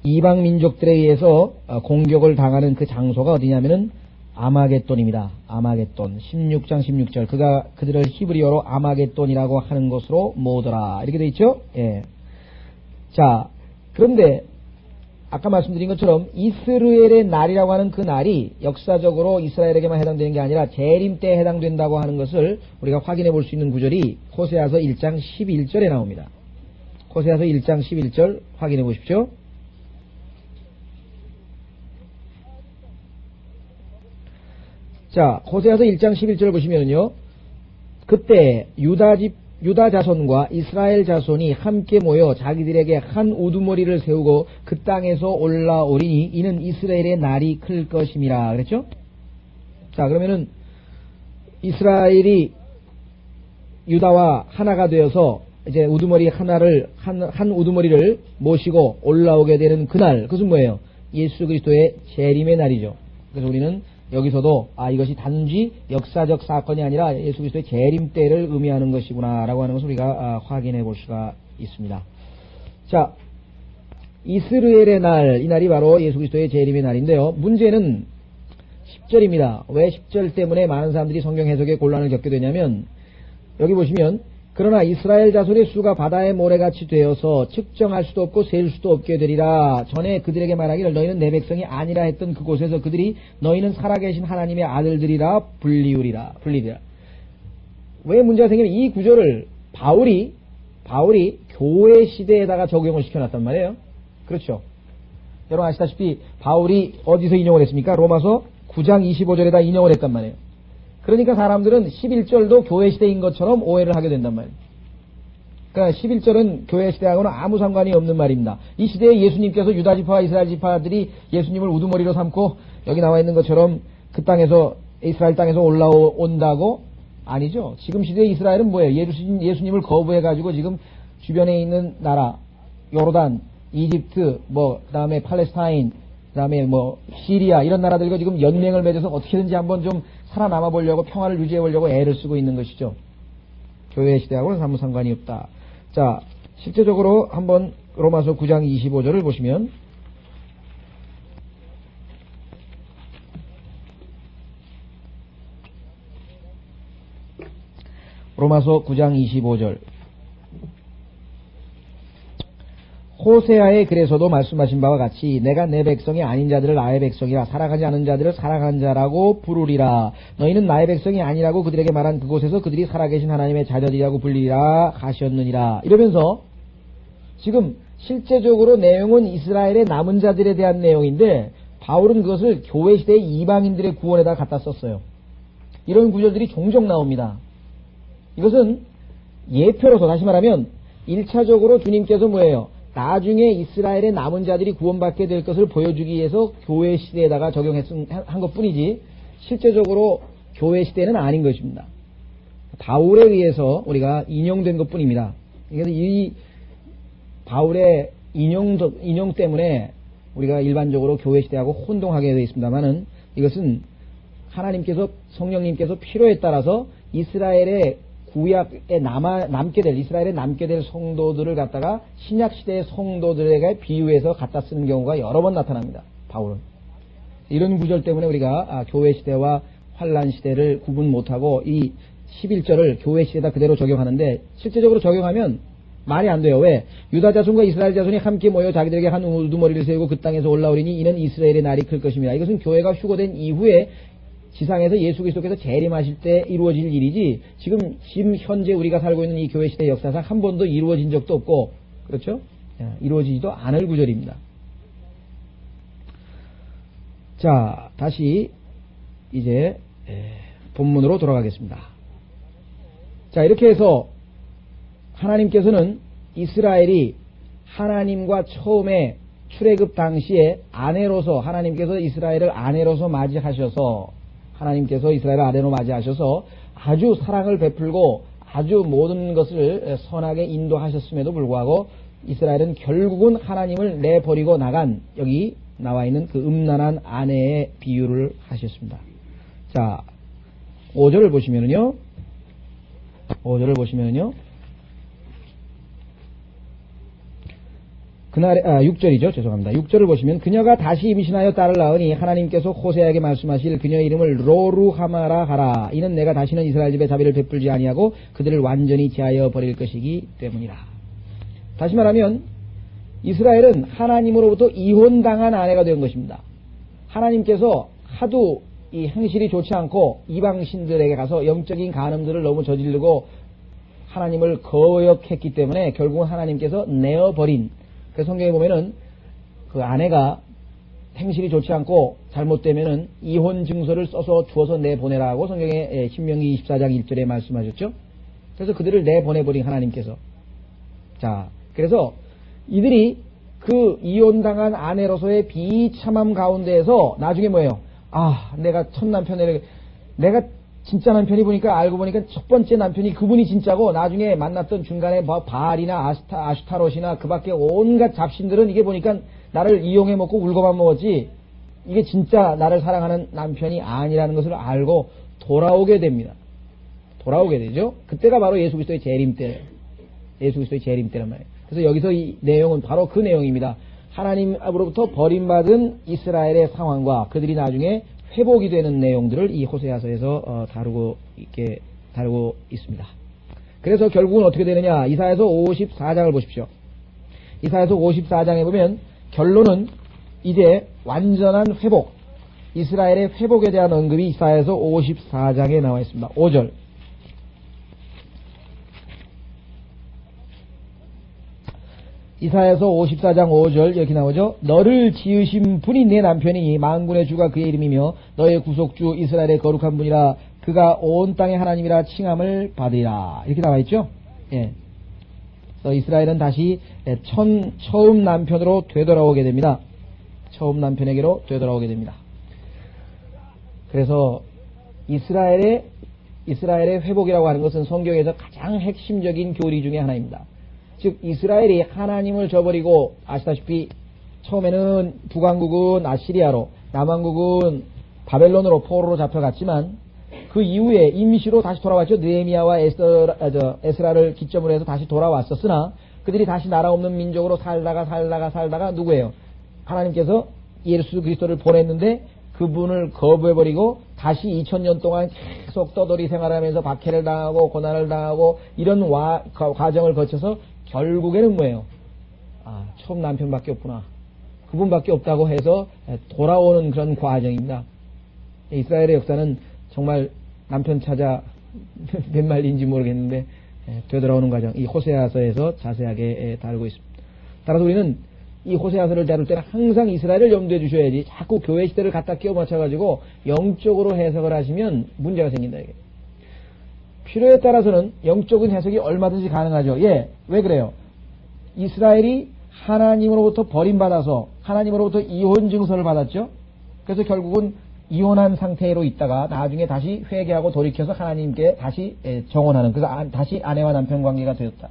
이방 민족들에 의해서 공격을 당하는 그 장소가 어디냐면은 아마겟돈입니다. 아마겟돈. 16장 16절. 그들을 히브리어로 아마겟돈이라고 하는 것으로 모으더라. 이렇게 돼 있죠? 예. 자, 그런데 아까 말씀드린 것처럼 이스라엘의 날이라고 하는 그 날이 역사적으로 이스라엘에게만 해당되는 게 아니라 재림 때에 해당된다고 하는 것을 우리가 확인해 볼 수 있는 구절이 호세아서 1장 11절에 나옵니다. 호세아서 1장 11절 확인해 보십시오. 자, 호세아서 1장 11절 보시면요. 그때 유다 자손과 이스라엘 자손이 함께 모여 자기들에게 한 우두머리를 세우고 그 땅에서 올라오리니 이는 이스라엘의 날이 클 것임이라 그랬죠? 자, 그러면은 이스라엘이 유다와 하나가 되어서 이제 우두머리 하나를 한 우두머리를 모시고 올라오게 되는 그날, 그것은 뭐예요? 예수 그리스도의 재림의 날이죠. 그래서 우리는 여기서도 이것이 단지 역사적 사건이 아니라 예수 그리스도의 재림 때를 의미하는 것이구나 라고 하는 것을 우리가 확인해 볼 수가 있습니다. 자, 이스라엘의 날, 이 날이 바로 예수 그리스도의 재림의 날인데요. 문제는 10절입니다. 왜 10절 때문에 많은 사람들이 성경 해석에 곤란을 겪게 되냐면, 여기 보시면 그러나 이스라엘 자손의 수가 바다의 모래같이 되어서 측정할 수도 없고 셀 수도 없게 되리라. 전에 그들에게 말하기를 너희는 내 백성이 아니라 했던 그곳에서 그들이 너희는 살아계신 하나님의 아들들이라 불리우리라. 왜 문제가 생기면 이 구절을 바울이 교회 시대에다가 적용을 시켜놨단 말이에요. 그렇죠. 여러분 아시다시피 바울이 어디서 인용을 했습니까? 로마서 9장 25절에다 인용을 했단 말이에요. 그러니까 사람들은 11절도 교회 시대인 것처럼 오해를 하게 된단 말이에요. 그러니까 11절은 교회 시대하고는 아무 상관이 없는 말입니다. 이 시대에 예수님께서 유다 지파와 이스라엘 지파들이 예수님을 우두머리로 삼고 여기 나와 있는 것처럼 그 땅에서 이스라엘 땅에서 올라온다고? 아니죠. 지금 시대의 이스라엘은 뭐예요? 예수님을 거부해가지고 지금 주변에 있는 나라, 요르단, 이집트, 그 다음에 팔레스타인, 그 다음에 시리아 이런 나라들과 지금 연맹을 맺어서 어떻게든지 한번 좀 살아남아 보려고 평화를 유지해 보려고 애를 쓰고 있는 것이죠. 교회 시대하고는 아무 상관이 없다. 자, 실제적으로 한번 로마서 9장 25절을 보시면 로마서 9장 25절 호세아의 글에서도 말씀하신 바와 같이 내가 내 백성이 아닌 자들을 나의 백성이라 살아가지 않은 자들을 살아간 자라고 부르리라. 너희는 나의 백성이 아니라고 그들에게 말한 그곳에서 그들이 살아계신 하나님의 자녀들이라고 불리리라 하셨느니라. 이러면서 지금 실제적으로 내용은 이스라엘의 남은 자들에 대한 내용인데 바울은 그것을 교회 시대의 이방인들의 구원에다 갖다 썼어요. 이런 구절들이 종종 나옵니다. 이것은 예표로서 다시 말하면 1차적으로 주님께서 뭐예요? 나중에 이스라엘의 남은 자들이 구원받게 될 것을 보여주기 위해서 교회 시대에다가 적용한 것 뿐이지 실제적으로 교회 시대는 아닌 것입니다. 바울에 의해서 우리가 인용된 것 뿐입니다. 그래서 이 바울의 인용 때문에 우리가 일반적으로 교회 시대하고 혼동하게 되어 있습니다만은 이것은 하나님께서 성령님께서 필요에 따라서 이스라엘의 구약에 남게 될 성도들을 갖다가 신약 시대의 성도들에게 비유해서 갖다 쓰는 경우가 여러 번 나타납니다. 바울은 이런 구절 때문에 우리가 교회 시대와 환란 시대를 구분 못하고 이 11절을 교회 시대에다 그대로 적용하는데 실제적으로 적용하면 말이 안 돼요. 왜? 유다 자손과 이스라엘 자손이 함께 모여 자기들에게 한 우두머리를 세우고 그 땅에서 올라오리니 이는 이스라엘의 날이 클 것입니다. 이것은 교회가 휴거된 이후에 지상에서 예수 그리스도께서 재림하실 때 이루어질 일이지 지금 현재 우리가 살고 있는 이 교회 시대 역사상 한 번도 이루어진 적도 없고 그렇죠? 이루어지지도 않을 구절입니다. 자, 다시 이제 본문으로 돌아가겠습니다. 자, 이렇게 해서 하나님께서는 이스라엘이 하나님과 처음에 출애굽 당시에 아내로서 하나님께서 이스라엘을 아내로서 맞이하셔서 하나님께서 이스라엘을 아내로 맞이하셔서 아주 사랑을 베풀고 아주 모든 것을 선하게 인도하셨음에도 불구하고 이스라엘은 결국은 하나님을 내버리고 나간 여기 나와 있는 그 음란한 아내의 비유를 하셨습니다. 자, 5절을 보시면은요. 6절이죠. 죄송합니다. 6절을 보시면 그녀가 다시 임신하여 딸을 낳으니 하나님께서 호세아에게 말씀하실 그녀의 이름을 로루하마라 하라. 이는 내가 다시는 이스라엘 집에 자비를 베풀지 아니하고 그들을 완전히 제하여 버릴 것이기 때문이라. 다시 말하면 이스라엘은 하나님으로부터 이혼당한 아내가 된 것입니다. 하나님께서 하도 이 행실이 좋지 않고 이방신들에게 가서 영적인 간음들을 너무 저지르고 하나님을 거역했기 때문에 결국은 하나님께서 내어버린 그 성경에 보면은 그 아내가 행실이 좋지 않고 잘못되면은 이혼 증서를 써서 주어서 내보내라고 성경에 신명기 24장 1절에 말씀하셨죠. 그래서 그들을 내보내버린 하나님께서 자 그래서 이들이 그 이혼당한 아내로서의 비참함 가운데에서 나중에 뭐예요? 아 내가 첫 남편을 내가 진짜 남편이 보니까 알고 보니까 첫 번째 남편이 그분이 진짜고 나중에 만났던 중간에 뭐 바알이나 아슈타롯이나 그 밖에 온갖 잡신들은 이게 보니까 나를 이용해 먹고 울고만 먹었지 이게 진짜 나를 사랑하는 남편이 아니라는 것을 알고 돌아오게 됩니다. 돌아오게 되죠. 그때가 바로 예수 그리스도의 재림 때 예수 그리스도의 재림 때란 말이에요. 그래서 여기서 이 내용은 바로 그 내용입니다. 하나님으로부터 버림받은 이스라엘의 상황과 그들이 나중에 회복이 되는 내용들을 이 호세아서에서 다루고 있습니다. 그래서 결국은 어떻게 되느냐? 이사야서 54장을 보십시오. 이사야서 54장에 보면 결론은 이제 완전한 회복, 이스라엘의 회복에 대한 언급이 이사야서 54장에 나와 있습니다. 5절. 이사야서 54장 5절 이렇게 나오죠. 너를 지으신 분이 내 남편이니 만군의 주가 그의 이름이며 너의 구속주 이스라엘의 거룩한 분이라 그가 온 땅의 하나님이라 칭함을 받으리라. 이렇게 나와 있죠. 예. 그래서 이스라엘은 다시 처음 남편으로 되돌아오게 됩니다. 처음 남편에게로 되돌아오게 됩니다. 그래서 이스라엘의 회복이라고 하는 것은 성경에서 가장 핵심적인 교리 중에 하나입니다. 즉 이스라엘이 하나님을 저버리고 아시다시피 처음에는 북왕국은 아시리아로 남왕국은 바벨론으로 포로로 잡혀갔지만 그 이후에 임시로 다시 돌아왔죠. 느헤미야와 에스라를 기점으로 해서 다시 돌아왔었으나 그들이 다시 나라 없는 민족으로 살다가 누구예요? 하나님께서 예수 그리스도를 보냈는데 그분을 거부해버리고 다시 2000년 동안 계속 떠돌이 생활하면서 박해를 당하고 고난을 당하고 이런 과정을 거쳐서 결국에는 뭐예요? 처음 남편밖에 없구나. 그분밖에 없다고 해서 돌아오는 그런 과정입니다. 이스라엘의 역사는 정말 남편 찾아 몇 말인지 모르겠는데 되돌아오는 과정, 이 호세아서에서 자세하게 다루고 있습니다. 따라서 우리는 이 호세아서를 다룰 때는 항상 이스라엘을 염두에 두셔야지 자꾸 교회 시대를 갖다 끼워 맞춰가지고 영적으로 해석을 하시면 문제가 생긴다 이게. 필요에 따라서는 영적인 해석이 얼마든지 가능하죠. 예, 왜 그래요? 이스라엘이 하나님으로부터 버림받아서 하나님으로부터 이혼 증서를 받았죠. 그래서 결국은 이혼한 상태로 있다가 나중에 다시 회개하고 돌이켜서 하나님께 다시 정혼하는, 그래서 다시 아내와 남편 관계가 되었다.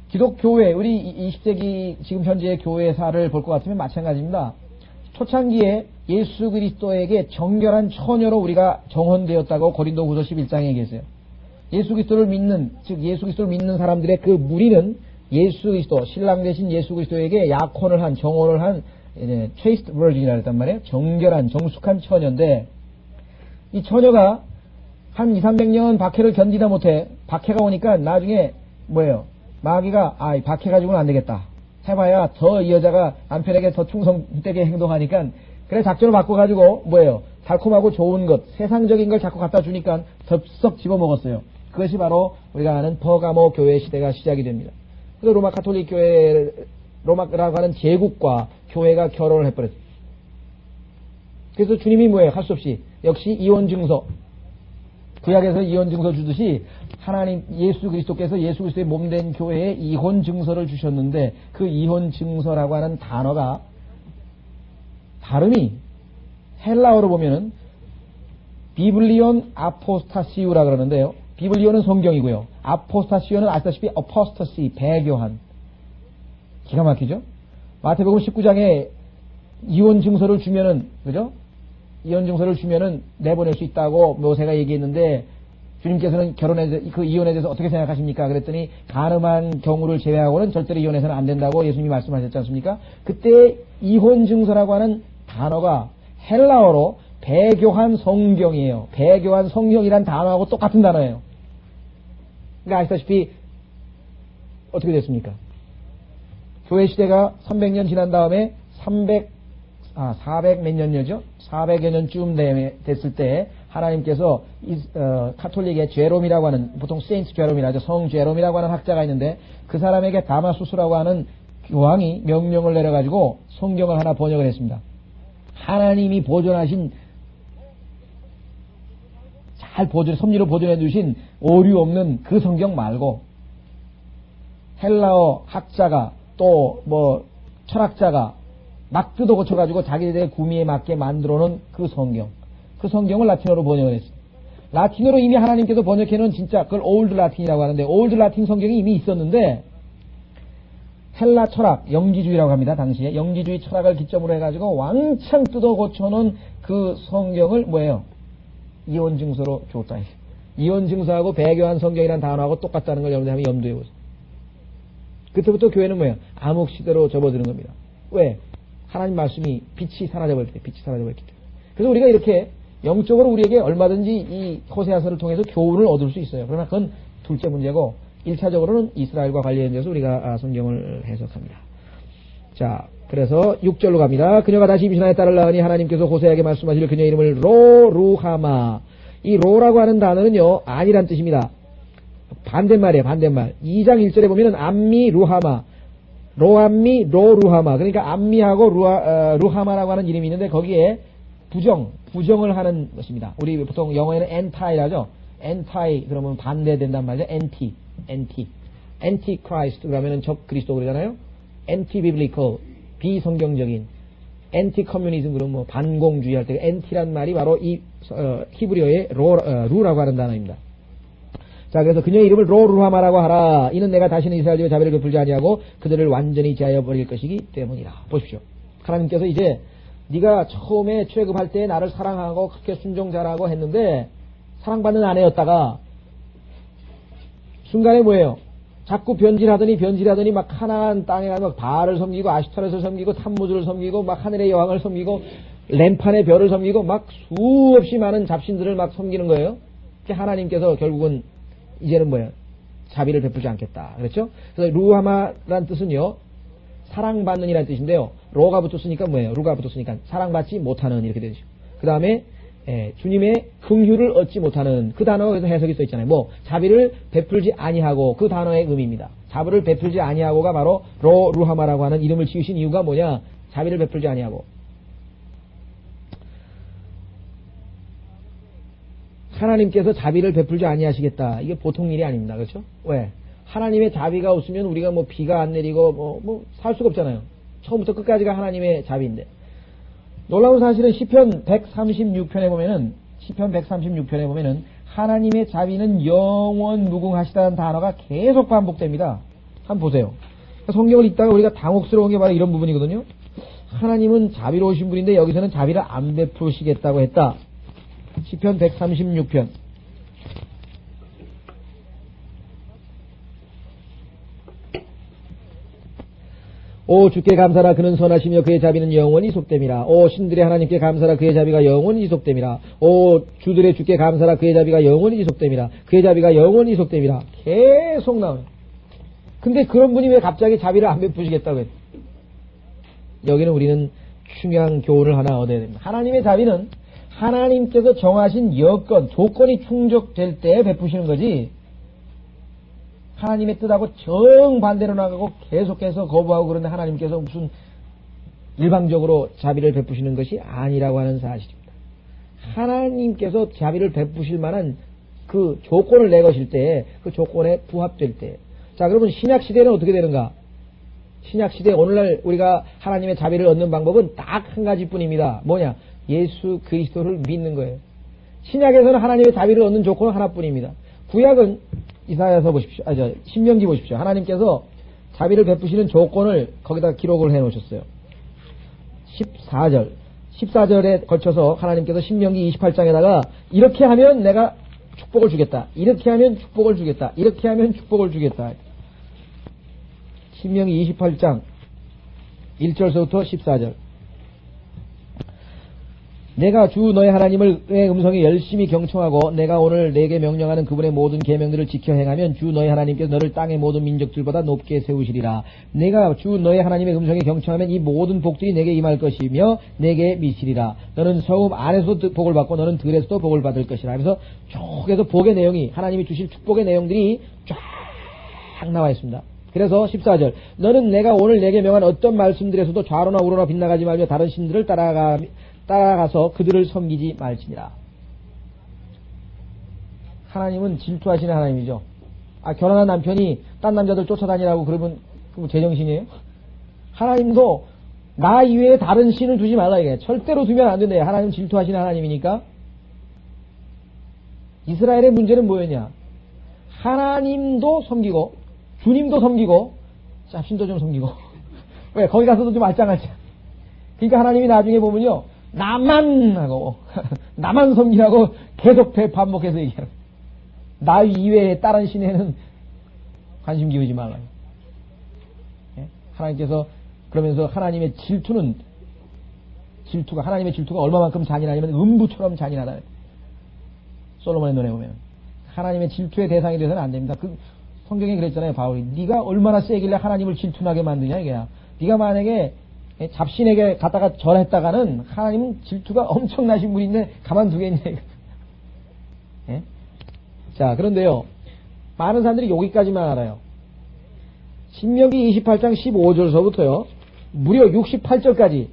기독교회, 우리 20세기 지금 현재의 교회사를 볼 것 같으면 마찬가지입니다. 초창기에 예수 그리스도에게 정결한 처녀로 우리가 정혼되었다고 고린도후서 11장에 얘기했어요. 예수 그리스도를 믿는, 즉 예수 그리스도를 믿는 사람들의 그 무리는 예수 그리스도, 신랑 되신 예수 그리스도에게 약혼을 한, 정혼을 한 chaste virgin이라고 했단 말이에요. 정결한, 정숙한 처녀인데, 이 처녀가 한 200~300년 박해를 견디다 못해 박해가 오니까 나중에 뭐예요? 마귀가 이 박해 가지고는 안 되겠다. 해봐야 더 이 여자가 남편에게 더 충성되게 행동하니까, 그래 작전을 바꿔가지고 뭐예요? 달콤하고 좋은 것, 세상적인 걸 자꾸 갖다 주니까 덥석 집어먹었어요. 그것이 바로 우리가 아는 퍼가모 교회 시대가 시작이 됩니다. 그래서 로마 가톨릭 교회, 로마라고 하는 제국과 교회가 결혼을 해버렸어요. 그래서 주님이 뭐예요? 할 수 없이 역시 이혼 증서, 구약에서 이혼 증서 주듯이 하나님 예수 그리스도께서 예수 그리스도의 몸된 교회에 이혼 증서를 주셨는데, 그 이혼 증서라고 하는 단어가 발음이 헬라어로 보면은 비블리온 아포스타시우라 그러는데요. 비블리온은 성경이고요. 아포스타시오는 아시다시피 어포스터시, 배교한. 기가 막히죠? 마태복음 19장에 이혼 증서를 주면은, 그죠? 이혼 증서를 주면은 내보낼 수 있다고 모세가 얘기했는데, 주님께서는 그 이혼에 대해서 어떻게 생각하십니까? 그랬더니 가늠한 경우를 제외하고는 절대로 이혼해서는 안 된다고 예수님이 말씀하셨지 않습니까? 그때 이혼 증서라고 하는 단어가 헬라어로 배교한 성경이에요. 배교한 성경이란 단어하고 똑같은 단어예요. 그러니까 아시다시피 어떻게 됐습니까? 교회 시대가 300년 지난 다음에 400 몇 년이죠? 400여 년쯤 됐을 때 하나님께서 카톨릭의 제롬이라고 하는, 보통 세인트 제롬이라 하죠. 성 제롬이라고 하는 학자가 있는데, 그 사람에게 다마수스라고 하는 교황이 명령을 내려가지고 성경을 하나 번역을 했습니다. 하나님이 보존하신, 잘 섭리로 보존해 두신 오류 없는 그 성경 말고 헬라어 학자가 또 철학자가 막 뜯어 고쳐가지고 자기들의 구미에 맞게 만들어 놓은 그 성경을 라틴어로 번역을 했어요. 라틴어로 이미 하나님께서 번역해 놓은, 진짜 그걸 올드 라틴이라고 하는데, 올드 라틴 성경이 이미 있었는데, 헬라 철학, 영지주의라고 합니다. 당시에 영지주의 철학을 기점으로 해가지고 왕창 뜯어 고쳐놓은 그 성경을 뭐예요? 이혼 증서로 줬다. 이혼 증서하고 배교한 성경이라는 단어하고 똑같다는 걸 여러분들 한번 염두에 보세요. 그때부터 교회는 뭐예요? 암흑 시대로 접어드는 겁니다. 왜? 하나님 말씀이 빛이 사라져버렸기 때문에. 그래서 우리가 이렇게 영적으로 우리에게 얼마든지 이 호세아서를 통해서 교훈을 얻을 수 있어요. 그러나 그건 둘째 문제고, 1차적으로는 이스라엘과 관련돼서 우리가 성경을 해석합니다. 자, 그래서 6절로 갑니다. 그녀가 다시 임신하여 딸을 낳으니 하나님께서 호세아에게 말씀하시기를 그녀의 이름을 로루하마. 이 로라고 하는 단어는요, 아니란 뜻입니다. 반대말이에요, 반대말. 2장 1절에 보면은 암미 루하마, 로암미 로루하마. 그러니까 암미하고 루하마라고 하는 이름이 있는데, 거기에 부정을 하는 것입니다. 우리 보통 영어에는 anti라죠. anti 그러면 반대된단 말이죠. anti Christ 그러면은 적 그리스도 그러잖아요. anti biblical, 비성경적인. anti communism 그러면 반공주의 할 때 anti란 말이 바로 이 히브리어의 루라고 하는 단어입니다. 자, 그래서 그녀의 이름을 로루하마라고 하라. 이는 내가 다시는 이스라엘 집에 자비를 베풀지 아니하고 그들을 완전히 제하여 버릴 것이기 때문이라. 보십시오. 하나님께서 이제 네가 처음에 취급할 때 나를 사랑하고 그렇게 순종 잘하고 했는데, 사랑받는 아내였다가 순간에 뭐예요? 자꾸 변질하더니 막 가나안 땅에 가서 막 바알을 섬기고 아시타렛을 섬기고 탐무즈를 섬기고 막 하늘의 여왕을 섬기고 램판의 별을 섬기고 막 수없이 많은 잡신들을 막 섬기는 거예요. 하나님께서 결국은 이제는 뭐예요? 자비를 베풀지 않겠다. 그렇죠? 그래서 루하마란 뜻은요, 사랑받는 이라는 뜻인데요. 로가 붙었으니까 뭐예요? 루가 붙었으니까 사랑받지 못하는, 이렇게 되죠. 그 다음에 주님의 긍휼을 얻지 못하는, 그 단어에서 해석이 써 있잖아요. 자비를 베풀지 아니하고, 그 단어의 의미입니다. 자비를 베풀지 아니하고가 바로 루하마라고 하는 이름을 지으신 이유가 뭐냐? 자비를 베풀지 아니하고. 하나님께서 자비를 베풀지 아니하시겠다. 이게 보통 일이 아닙니다. 그렇죠? 왜? 하나님의 자비가 없으면 우리가 비가 안 내리고 살 수가 없잖아요. 처음부터 끝까지가 하나님의 자비인데. 놀라운 사실은 시편 136편에 보면은 하나님의 자비는 영원 무궁하시다는 단어가 계속 반복됩니다. 한번 보세요. 성경을 읽다가 우리가 당혹스러운 게 바로 이런 부분이거든요. 하나님은 자비로우신 분인데 여기서는 자비를 안 베푸시겠다고 했다. 시편 136편. 오 주께 감사라 그는 선하시며 그의 자비는 영원히 지속됨이라. 오 신들의 하나님께 감사라 그의 자비가 영원히 지속됨이라. 오 주들의 주께 감사라 그의 자비가 영원히 지속됨이라. 그의 자비가 영원히 지속됨이라. 계속 나와요. 근데 그런 분이 왜 갑자기 자비를 안 베푸시겠다고 했어요? 여기는 우리는 중요한 교훈을 하나 얻어야 됩니다. 하나님의 자비는 하나님께서 정하신 여건, 조건이 충족될 때 베푸시는 거지, 하나님의 뜻하고 정반대로 나가고 계속해서 거부하고 그런데 하나님께서 무슨 일방적으로 자비를 베푸시는 것이 아니라고 하는 사실입니다. 하나님께서 자비를 베푸실 만한 그 조건을 내거실 때, 그 조건에 부합될 때. 자, 그러면 신약시대는 어떻게 되는가? 신약시대 오늘날 우리가 하나님의 자비를 얻는 방법은 딱 한 가지뿐입니다. 뭐냐? 예수 그리스도를 믿는 거예요. 신약에서는 하나님의 자비를 얻는 조건은 하나뿐입니다. 구약은 이사야서 보십시오. 신명기 보십시오. 하나님께서 자비를 베푸시는 조건을 거기다 기록을 해 놓으셨어요. 14절에 걸쳐서 하나님께서 신명기 28장에다가 이렇게 하면 내가 축복을 주겠다. 이렇게 하면 축복을 주겠다. 이렇게 하면 축복을 주겠다. 신명기 28장 1절서부터 14절. 내가 주 너의 하나님의 음성에 열심히 경청하고 내가 오늘 내게 명령하는 그분의 모든 계명들을 지켜 행하면 주 너의 하나님께서 너를 땅의 모든 민족들보다 높게 세우시리라. 내가 주 너의 하나님의 음성에 경청하면 이 모든 복들이 내게 임할 것이며 내게 미치리라. 너는 성읍 안에서도 복을 받고 너는 들에서도 복을 받을 것이라. 그래서 쭉해서 복의 내용이, 하나님이 주실 축복의 내용들이 쫙 나와 있습니다. 그래서 14절, 너는 내가 오늘 내게 명한 어떤 말씀들에서도 좌로나 우로나 빗나가지 말며 다른 신들을 따라가서 그들을 섬기지 말지니라. 하나님은 질투하시는 하나님이죠. 결혼한 남편이 딴 남자들 쫓아다니라고 그러면 그거 제정신이에요? 하나님도 나 이외에 다른 신을 두지 말라 이게. 절대로 두면 안 된대요. 하나님 질투하시는 하나님이니까. 이스라엘의 문제는 뭐였냐? 하나님도 섬기고 주님도 섬기고 잡신도 좀 섬기고. 왜? 거기 가서도 좀 알짱알짱. 그러니까 하나님이 나중에 보면요, 나만 하고 나만 섬기라고 계속 반복해서 얘기해요. 나 이외에 다른 신에는 관심 기우지 말라. 하나님께서 그러면서 하나님의 하나님의 질투가 얼마만큼 잔인하냐면 음부처럼 잔인하다. 솔로몬의 논에 보면 하나님의 질투의 대상이 되서는 안 됩니다. 그 성경에 그랬잖아요, 바울이. 네가 얼마나 세길래 하나님을 질투나게 만드냐 이게야. 네가 만약에 잡신에게 갔다가 절했다가는 하나님은 질투가 엄청나신 분인데 가만두겠냐 이거. 예? 자, 그런데요, 많은 사람들이 여기까지만 알아요. 신명기 28장 15절서부터요 무려 68절까지,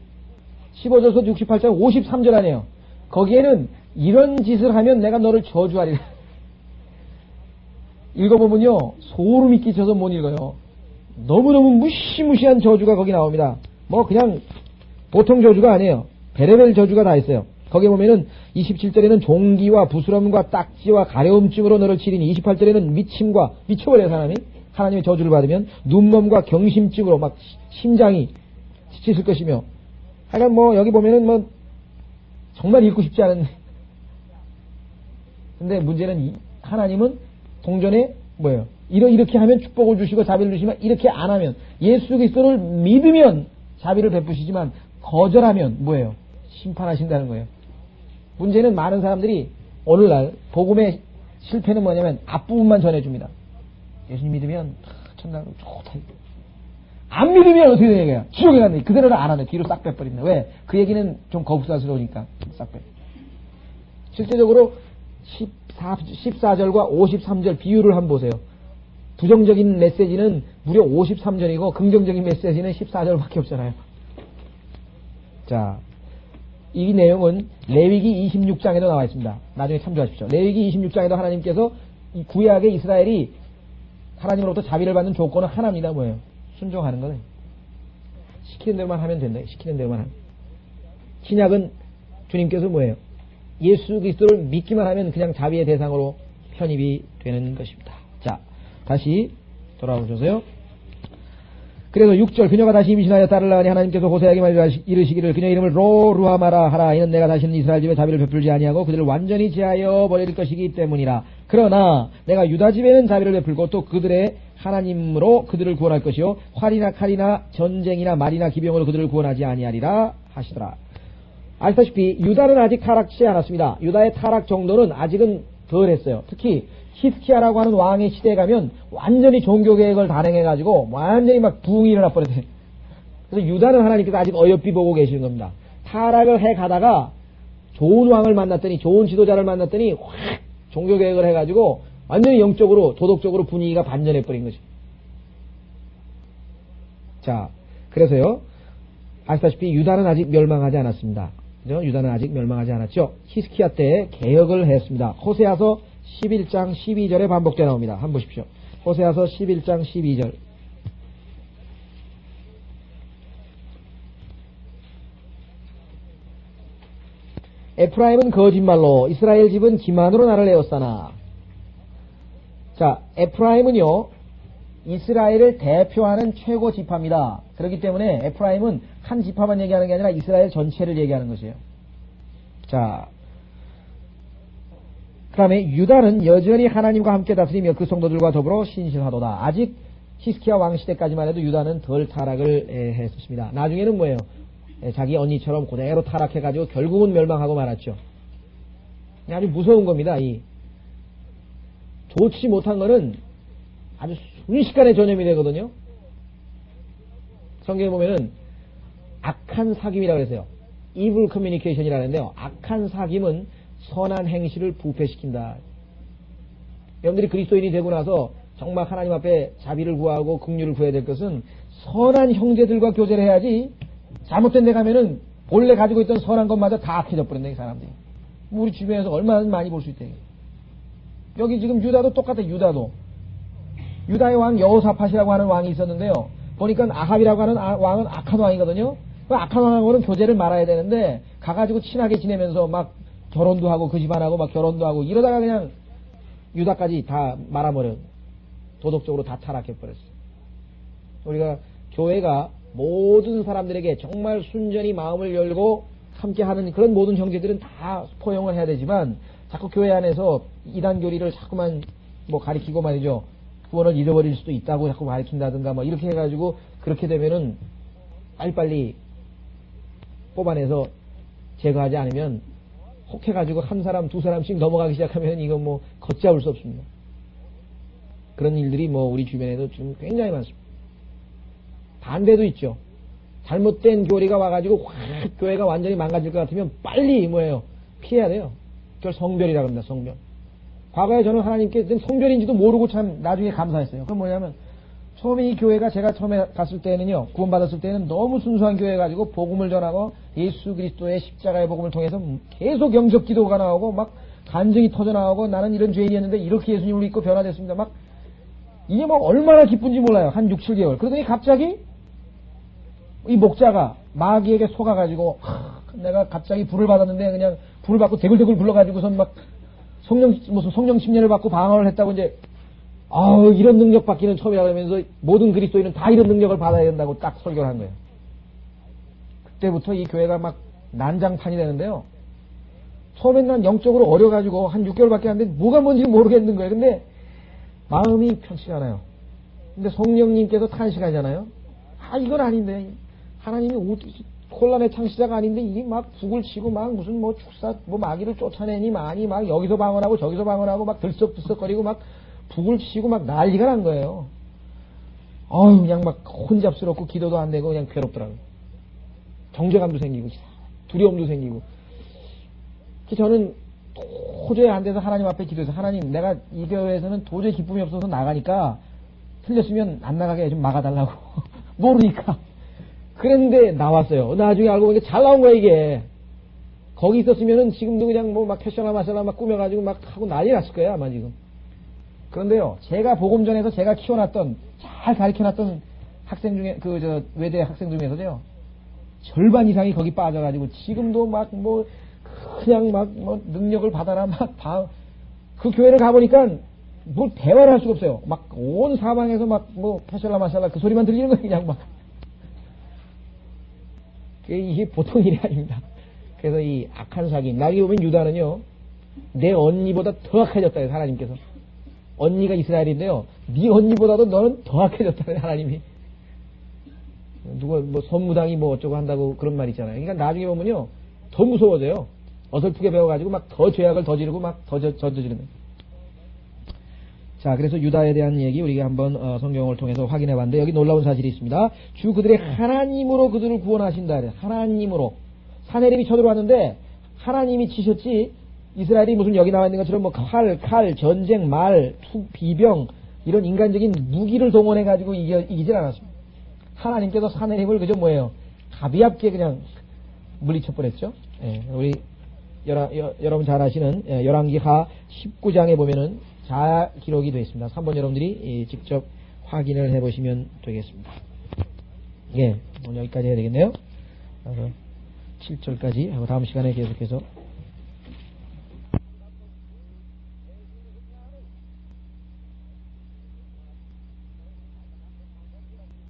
15절서부터 68장 53절 아니에요. 거기에는 이런 짓을 하면 내가 너를 저주하리라. 읽어보면요 소름이 끼쳐서 못 읽어요. 너무너무 무시무시한 저주가 거기 나옵니다. 뭐 그냥 보통 저주가 아니에요. 베레벨 저주가 다 있어요. 거기 보면은 27절에는 종기와 부스럼과 딱지와 가려움증으로 너를 치리니, 28절에는 미침과, 미쳐버려요 사람이. 하나님의 저주를 받으면 눈먼과 경심증으로 막 심장이 지칠 것이며, 하여간 뭐 여기 보면은 뭐 정말 읽고 싶지 않은. 근데 문제는 하나님은 동전에 뭐예요? 이렇게 하면 축복을 주시고 자비를 주시면, 이렇게 안 하면, 예수 그리스도를 믿으면 자비를 베푸시지만 거절하면 뭐예요? 심판하신다는 거예요. 문제는 많은 사람들이 오늘날 복음의 실패는 뭐냐면 앞부분만 전해줍니다. 예수님 믿으면 천당 좋다. 안 믿으면 어떻게 되냐 이거야. 지옥에 간다. 그대로는 안 하네. 뒤로 싹 빼버린다. 왜? 그 얘기는 좀 거북스러우니까 싹 빼. 실제적으로 14절과 53절 비유를 한번 보세요. 부정적인 메시지는 무려 53절이고 긍정적인 메시지는 14절밖에 없잖아요. 자, 이 내용은 레위기 26장에도 나와 있습니다. 나중에 참조하십시오. 레위기 26장에도 하나님께서 이 구약의 이스라엘이 하나님으로부터 자비를 받는 조건은 하나입니다. 뭐예요? 순종하는 거예요. 시키는 대로만 하면 된다. 시키는 대로만 하면. 신약은 주님께서 뭐예요? 예수 그리스도를 믿기만 하면 그냥 자비의 대상으로 편입이 되는 것입니다. 자, 다시 돌아오셔서요. 그래서 6절 그녀가 다시 임신하여 딸을 낳으니 하나님께서 호세아에게 이르시기를 그녀 이름을 루하마라 하라. 이는 내가 다시는 이스라엘 집에 자비를 베풀지 아니하고 그들을 완전히 제하여 버릴 것이기 때문이라. 그러나 내가 유다 집에는 자비를 베풀고 또 그들의 하나님으로 그들을 구원할 것이요 활이나 칼이나 전쟁이나 말이나 기병으로 그들을 구원하지 아니하리라 하시더라. 아시다시피 유다는 아직 타락치 않았습니다. 유다의 타락 정도는 아직은 덜 했어요. 특히 히스키야라고 하는 왕의 시대에 가면 완전히 종교개혁을 단행해가지고 완전히 막 부흥이 일어나 버렸어요. 그래서 유다는 하나님께서 아직 어여삐 보고 계시는 겁니다. 타락을 해가다가 좋은 왕을 만났더니 좋은 지도자를 만났더니 확 종교개혁을 해가지고 완전히 영적으로 도덕적으로 분위기가 반전해버린 거죠. 자, 그래서요 아시다시피 유다는 아직 멸망하지 않았습니다. 그죠? 유다는 아직 멸망하지 않았죠. 히스키야 때 개혁을 했습니다. 호세아서 11장 12절에 반복되어 나옵니다. 한번 보십시오. 호세아서 11장 12절. 에프라임은 거짓말로 이스라엘 집은 기만으로 나를 에워싸나. 자, 에프라임은요 이스라엘을 대표하는 최고 지파입니다. 그렇기 때문에 에프라임은 한 지파만 얘기하는 게 아니라 이스라엘 전체를 얘기하는 것이에요. 자, 그 다음에 유다는 여전히 하나님과 함께 다스리며 그 성도들과 더불어 신실하도다. 아직 히스키야 왕 시대까지만 해도 유다는 덜 타락을 했었습니다. 나중에는 뭐예요? 자기 언니처럼 그대로 타락해가지고 결국은 멸망하고 말았죠. 아주 무서운 겁니다. 이 좋지 못한 거는 아주 순식간에 전염이 되거든요. 성경에 보면은 악한 사귐이라고 그랬어요. evil communication이라는데요. 악한 사귐은 선한 행실을 부패시킨다. 여러분들이 그리스도인이 되고 나서 정말 하나님 앞에 자비를 구하고 긍휼을 구해야 될 것은 선한 형제들과 교제를 해야지 잘못된 데 가면은 본래 가지고 있던 선한 것마저 다 악해져 버린다, 이 사람들이. 우리 주변에서 얼마나 많이 볼 수 있대. 여기 지금 유다도 똑같아, 유다도. 유다의 왕 여호사밧이라고 하는 왕이 있었는데요. 보니까 아합이라고 하는 왕은 악한 왕이거든요. 그 악한 왕하고는 교제를 말아야 되는데 가가지고 친하게 지내면서 막 결혼도 하고 그 집안하고 막 결혼도 하고 이러다가 그냥 유다까지 다 말아버려. 도덕적으로 다 타락해버렸어. 우리가 교회가 모든 사람들에게 정말 순전히 마음을 열고 함께하는 그런 모든 형제들은 다 포용을 해야 되지만 자꾸 교회 안에서 이단 교리를 자꾸만 뭐 가리키고 말이죠. 구원을 잃어버릴 수도 있다고 자꾸 가리킨다든가 뭐 이렇게 해가지고 그렇게 되면은 빨리빨리 뽑아내서 제거하지 않으면 혹해가지고 한 사람 두 사람씩 넘어가기 시작하면 이건 뭐 걷잡을 수 없습니다. 그런 일들이 뭐 우리 주변에도 지금 굉장히 많습니다. 반대도 있죠. 잘못된 교리가 와가지고 확 교회가 완전히 망가질 것 같으면 빨리 뭐예요? 피해야 돼요. 그걸 성별이라고 합니다. 성별. 과거에 저는 하나님께 성별인지도 모르고 참 나중에 감사했어요. 그건 뭐냐면 처음에 이 교회가 제가 처음에 갔을 때는요. 구원받았을 때는 너무 순수한 교회 가지고 복음을 전하고 예수 그리스도의 십자가의 복음을 통해서 계속 영접 기도가 나오고 막 간증이 터져 나오고 나는 이런 죄인이었는데 이렇게 예수님을 믿고 변화됐습니다. 막 이게 막 얼마나 기쁜지 몰라요. 한 6, 7개월. 그러더니 갑자기 이 목자가 마귀에게 속아가지고 내가 갑자기 불을 받았는데 그냥 불을 받고 대굴대굴 불러가지고선 막 무슨 성령 침례를 받고 방언을 했다고 이제 이런 능력 받기는 처음이라 그러면서 모든 그리스도인은 다 이런 능력을 받아야 된다고 딱 설교를 한 거예요. 그때부터 이 교회가 막 난장판이 되는데요. 처음엔 난 영적으로 어려가지고 한 6개월밖에 안 됐는데 뭐가 뭔지 모르겠는 거예요. 근데 마음이 편치가 않아요. 근데 성령님께서 탄식하잖아요. 이건 아닌데 하나님이 혼란의 창시자가 아닌데 이게 막 북을 치고 막 무슨 뭐 축사 뭐 마귀를 쫓아내니 많이 막 여기서 방언하고 저기서 방언하고 막 들썩들썩거리고 막 북을 치고 막 난리가 난 거예요. 그냥 막 혼잡스럽고 기도도 안 되고 그냥 괴롭더라고요. 정죄감도 생기고 두려움도 생기고. 저는 도저히 안 돼서 하나님 앞에 기도해서 하나님 내가 이 교회에서는 도저히 기쁨이 없어서 나가니까 틀렸으면 안 나가게 좀 막아달라고. 모르니까. 그랬는데 나왔어요. 나중에 알고 보니까 잘 나온 거야 이게. 거기 있었으면은 지금도 그냥 뭐 막 캐셔나 마셔나 막 꾸며가지고 막 하고 난리 났을 거예요 아마 지금. 그런데요 제가 복음전에서 제가 키워놨던 잘 가르쳐놨던 학생 중에 외대 학생 중에서요 절반 이상이 거기 빠져가지고 지금도 그냥 능력을 받아라 그 교회를 가보니까 뭘 대화를 할 수가 없어요. 온 사방에서 파샬라 마샬라 그 소리만 들리는 거예요. 그냥 이게 보통 일이 아닙니다. 그래서 이 악한 사기, 나중에 보면 유다는요, 내 언니보다 더 악해졌다, 하나님께서. 언니가 이스라엘인데요, 네 언니보다도 너는 더 악해졌다, 하나님이. 누가 선무당이 어쩌고 한다고 그런 말 있잖아요. 그러니까 나중에 보면요, 더 무서워져요. 어설프게 배워가지고 더 죄악을 더 지르고 더 저지르는. 자, 그래서 유다에 대한 얘기 우리가 한번 성경을 통해서 확인해 봤는데, 여기 놀라운 사실이 있습니다. 주 그들의 하나님으로 그들을 구원하신다. 하나님으로. 사내림이 쳐들어왔는데 하나님이 치셨지, 이스라엘이 무슨 여기 나와 있는 것처럼 칼, 전쟁, 말, 비병 이런 인간적인 무기를 동원해 가지고 이기질 않았습니다. 하나님께서 사내림을 그저 가비압게 그냥 물리쳐 버렸죠. 예, 우리 여러분 잘 아시는 열왕기하 19장에 보면은 잘 기록이 되어 있습니다. 한번 여러분들이 직접 확인을 해보시면 되겠습니다. 예, 오늘 여기까지 해야 되겠네요. 7절까지 하고 다음 시간에 계속해서